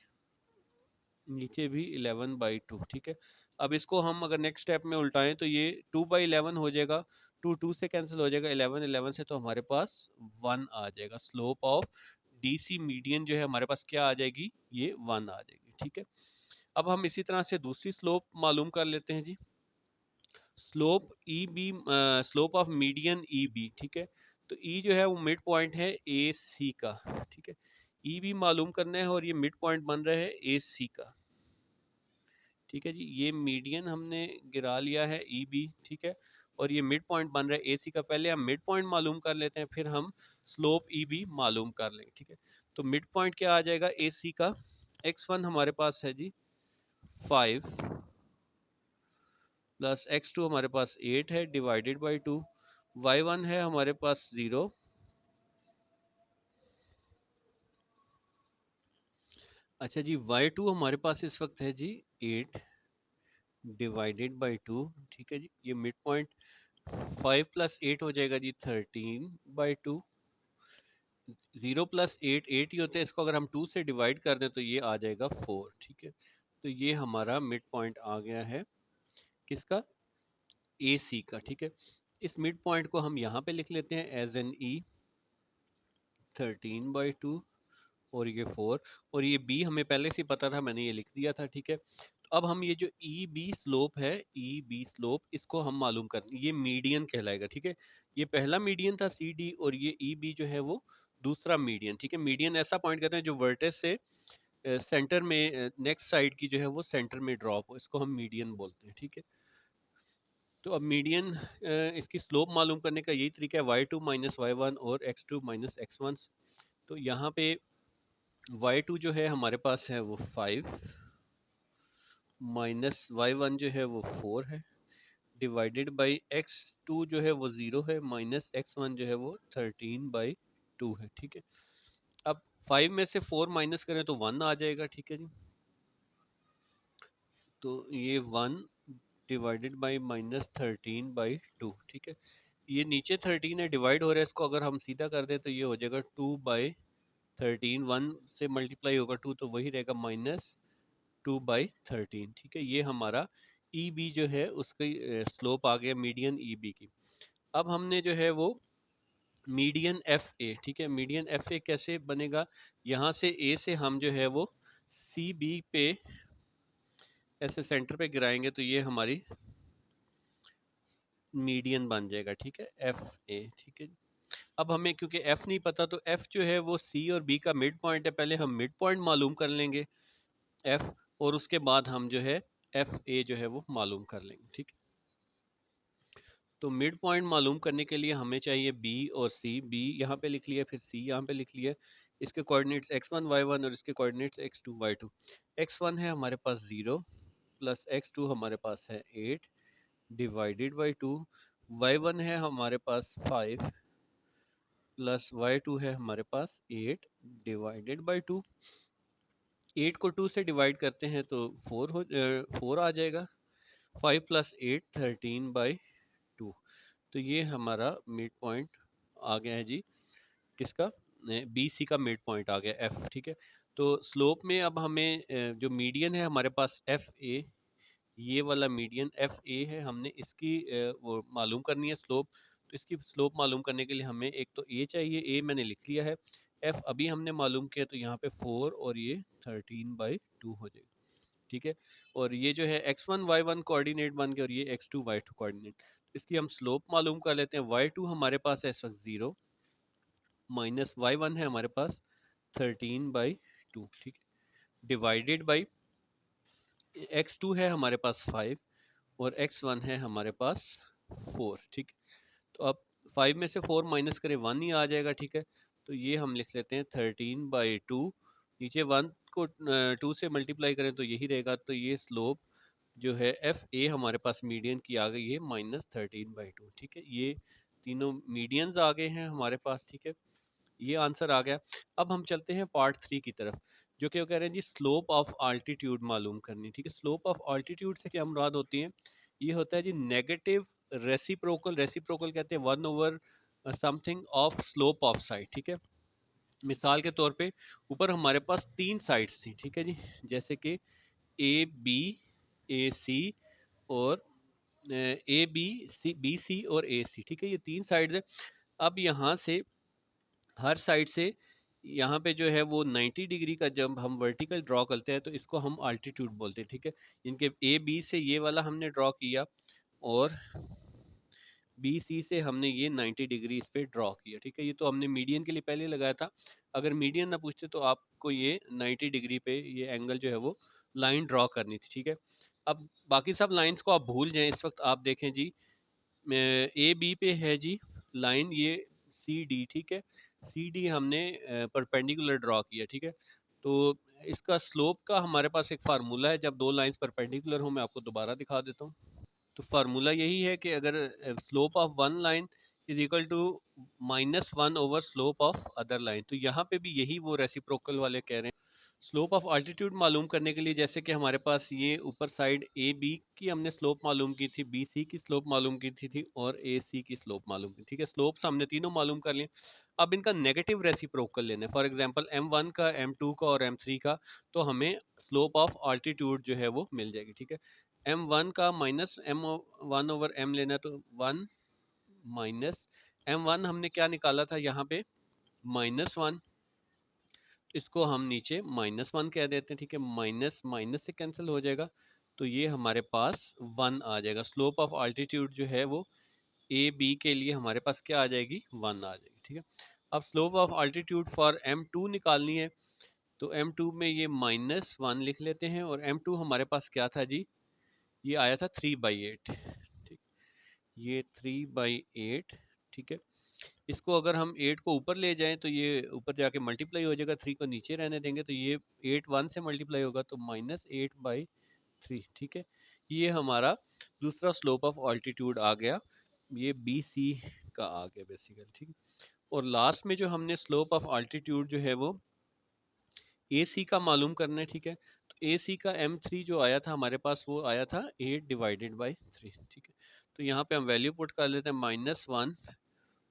नीचे भी 11/2। ठीक है, अब इसको हम अगर नेक्स्ट स्टेप में उल्टाएं तो ये 2/11 हो जाएगा, 2 2 से कैंसिल हो जाएगा, 11 11 से तो हमारे पास 1 आ जाएगा। स्लोप ऑफ डीसी मीडियन जो है हमारे पास क्या आ जाएगी, ये 1 आ जाएगी। ठीक है, अब हम इसी तरह से दूसरी स्लोप मालूम कर लेते हैं जी, slope E B, slope of median E B. ठीक है, तो ई जो है वो मिड पॉइंट है ए सी का। ठीक है, ई बी मालूम करना है और ये मिड पॉइंट बन रहा है ए सी का। ठीक है जी, ये मीडियन हमने गिरा लिया है ई बी। ठीक है, और ये मिड पॉइंट बन रहा है ए सी का। पहले हम मिड पॉइंट मालूम कर लेते हैं, फिर हम स्लोप ई बी मालूम कर लेंगे। ठीक है, तो मिड पॉइंट क्या आ जाएगा ए सी का, x1 हमारे पास है जी 5 प्लस x2 हमारे पास 8 है डिवाइडेड बाई 2, y1 है हमारे पास 0। अच्छा जी, y2 हमारे पास इस वक्त है जी 8 डिवाइडेड बाई 2। ठीक है जी, ये मिड पॉइंट 5 प्लस 8 हो जाएगा जी 13/2। 0 प्लस 8 8 ही होते हैं, इसको अगर हम 2 से डिवाइड कर दें तो ये आ जाएगा 4। ठीक है, तो ये हमारा मिड पॉइंट आ गया है किसका, ए सी का। ठीक है, इस मिड पॉइंट को हम यहाँ पे लिख लेते हैं एज एन ई 13/2, और ये 4, और ये बी हमें पहले से पता था, मैंने ये लिख दिया था। ठीक है, तो अब हम ये जो ई बी स्लोप है, ई बी स्लोप, इसको हम मालूम कर, ये मीडियन कहलाएगा। ठीक है, ये पहला मीडियन था सी डी, और ये ई बी जो है वो दूसरा मीडियन। ठीक है, मीडियन ऐसा पॉइंट कहते हैं जो वर्टेक्स से सेंटर में नेक्स्ट साइड की जो है वो सेंटर में ड्रॉप हो, इसको हम मीडियन बोलते हैं। ठीक है, तो अब मीडियन इसकी स्लोप मालूम करने का यही तरीका है, y2 माइनस y1 और x2 माइनस x1। तो यहाँ पे y2 जो है हमारे पास है वो 5, माइनस y1 जो है वो 4 है, डिवाइडेड बाई x2 जो है वो 0 है, माइनस x1 जो है वो 13/2 है। ठीक है, अब 5 में से 4 माइनस करें तो 1 आ जाएगा। ठीक है जी, तो ये 1 डिवाइडेड बाई माइनस 13/2। ठीक है, ये नीचे 13 है, डिवाइड हो रहा है, इसको अगर हम सीधा कर दें तो ये हो जाएगा 2/13, 1 से मल्टीप्लाई होगा 2 तो वही रहेगा माइनस 2/13। ठीक है, ये हमारा ई बी जो है उसकी स्लोप आ गया मीडियन ई बी की। अब हमने जो है वो मीडियन एफ ए, ठीक है, मीडियन एफ ए कैसे बनेगा, यहाँ से ए से हम जो है वो सी बी पे ऐसे सेंटर पे गिराएंगे तो ये हमारी मीडियन बन जाएगा। ठीक है, एफ ए। ठीक है, अब हमें क्योंकि एफ नहीं पता, तो एफ जो है वो सी और बी का मिड पॉइंट है, पहले हम मिड पॉइंट मालूम कर लेंगे एफ, और उसके बाद हम जो है एफ ए जो है वो मालूम कर लेंगे। ठीक है, तो मिड पॉइंट मालूम करने के लिए हमें चाहिए बी और सी, बी यहाँ पे लिख लिया, फिर सी यहाँ पे लिख लिया, इसके कोऑर्डिनेट्स x1 y1 और इसके कोऑर्डिनेट्स x2 y2। x1 है हमारे पास 0 प्लस x2 हमारे पास है 8 डिवाइडेड बाई 2, y1 है हमारे पास 5 प्लस y2 है हमारे पास 8 डिवाइडेड बाई 2। 8 को 2 से डिवाइड करते हैं तो 4 आ जाएगा। 5 + 8 13/2। तो ये हमारा मिड पॉइंट आ गया है जी, किसका, बी सी का मिड पॉइंट आ गया एफ। ठीक है, तो स्लोप में अब हमें जो मीडियन है हमारे पास एफ ए, ये वाला मीडियन एफ ए है, हमने इसकी वो मालूम करनी है स्लोप। तो इसकी स्लोप मालूम करने के लिए हमें एक तो ए चाहिए, ए मैंने लिख लिया है, एफ अभी हमने मालूम किया, तो यहाँ पे 4 और ये 13/2 हो जाएगा। ठीक है, और ये जो है x1 y1 कोऑर्डिनेट बन गया और ये x2 y2 कोऑर्डिनेट। इसकी हम स्लोप मालूम कर लेते हैं। y2 हमारे पास है इस वक्त 0, माइनस y1 है हमारे पास 13/2। ठीक है, डिवाइडेड बाई x2 है हमारे पास 5 और x1 है हमारे पास 4। ठीक, तो अब 5 में से 4 माइनस करें 1 ही आ जाएगा। ठीक है, तो ये हम लिख लेते हैं 13/2। नीचे 1 को 2 से मल्टीप्लाई करें तो यही रहेगा। तो ये स्लोप जो है एफ ए हमारे पास मीडियन की आ गई है -13/2। ठीक है, ये तीनों मीडियंस आ गए हैं हमारे पास। ठीक है, ये आंसर आ गया। अब हम चलते हैं पार्ट 3 की तरफ, जो कि वो कह रहे हैं जी स्लोप ऑफ आल्टीट्यूड मालूम करनी। ठीक है, स्लोप ऑफ आल्टीट्यूड से क्या मुराद होती है, ये होता है जी नेगेटिव रेसिप्रोकल। रेसिप्रोकल कहते हैं 1/, something of slope of side. ठीक है, मिसाल के तौर पे ऊपर हमारे पास 3 साइड्स थी। ठीक है जी, जैसे कि ए बी, ए सी और बी सी और ए सी। ठीक है, ये 3 साइड्स है। अब यहाँ से हर साइड से यहाँ पे जो है वो 90 डिग्री का जब हम वर्टिकल ड्रॉ करते हैं तो इसको हम अल्टीट्यूड बोलते हैं। ठीक है, इनके ए बी से ये वाला हमने ड्रॉ किया और बी सी से हमने ये 90 डिग्री इस पे ड्रॉ किया। ठीक है, ये तो हमने मीडियन के लिए पहले लगाया था। अगर मीडियन ना पूछते तो आपको ये 90 डिग्री पे ये एंगल जो है वो लाइन ड्रॉ करनी थी। ठीक है, अब बाकी सब लाइंस को आप भूल जाएं। इस वक्त आप देखें जी, ए बी पे है जी लाइन ये सी डी। ठीक है, सी डी हमने परपेंडिकुलर ड्रॉ किया। ठीक है, तो इसका स्लोप का हमारे पास एक फार्मूला है। जब दो लाइंस परपेंडिकुलर हो, मैं आपको दोबारा दिखा देता हूँ। तो फार्मूला यही है कि अगर slope of one line is equal to -1/, slope of other line, तो यहाँ पे भी यही वो रेसिप्रोकल वाले कह रहे हैं। स्लोप ऑफ अल्टीट्यूड मालूम करने के लिए जैसे कि हमारे पास ये ऊपर साइड ए बी की हमने स्लोप मालूम की थी, बी सी की स्लोप मालूम की थी और ए सी की स्लोप मालूम की। ठीक है, स्लोप्स हमने तीनों मालूम कर लिए। अब इनका नेगेटिव रेसिप्रोकल लेना है। फॉर एग्जांपल m1 का, m2 का और m3 का, तो हमें स्लोप ऑफ अल्टीट्यूड जो है वो मिल जाएगी। ठीक है, m1 का -m1/m लेना, तो 1 माइनस m1 हमने क्या निकाला था यहाँ पे -1, इसको हम नीचे -1 कह देते हैं। ठीक है, माइनस माइनस से कैंसिल हो जाएगा, तो ये हमारे पास 1 आ जाएगा। स्लोप ऑफ अल्टीट्यूड जो है वो ए बी के लिए हमारे पास क्या आ जाएगी, 1 आ जाएगी। ठीक है, अब slope of altitude for m2 निकालनी है, तो m2 में ये -1 लिख लेते हैं और m2 हमारे पास क्या था जी, ये आया था 3/8। ठीक, ये 3/8। ठीक है, इसको अगर हम 8 को ऊपर ले जाएं तो ये ऊपर जाके मल्टीप्लाई हो जाएगा, 3 को नीचे रहने देंगे तो ये 8 1 से मल्टीप्लाई होगा तो -8/3। ठीक है, ये हमारा दूसरा स्लोप ऑफ ऑल्टीट्यूड आ गया, ये बी सी का आ गया बेसिकली। ठीक है, और लास्ट में जो हमने स्लोप ऑफ ऑल्टीट्यूड जो है वो ए सी का मालूम करना है। ठीक है, तो ए सी का m3 जो आया था हमारे पास वो आया था 8/3। ठीक है, तो यहाँ पे हम वैल्यू पुट कर लेते हैं -1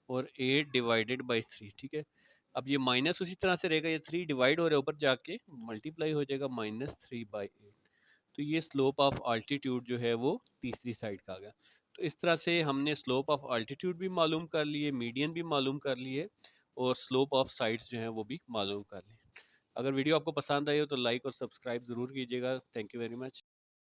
और 8/3। ठीक है, अब ये माइनस उसी तरह से रहेगा, ये 3 डिवाइड हो रहा है, ऊपर जाके मल्टीप्लाई हो जाएगा -3/8। तो ये स्लोप ऑफ अल्टीट्यूड जो है वो तीसरी साइड का आ गया। तो इस तरह से हमने स्लोप ऑफ अल्टीट्यूड भी मालूम कर लिए, मीडियन भी मालूम कर लिए और स्लोप ऑफ साइड्स जो है वो भी मालूम कर लिए। अगर वीडियो आपको पसंद आई हो तो लाइक और सब्सक्राइब ज़रूर कीजिएगा। Thank you very much.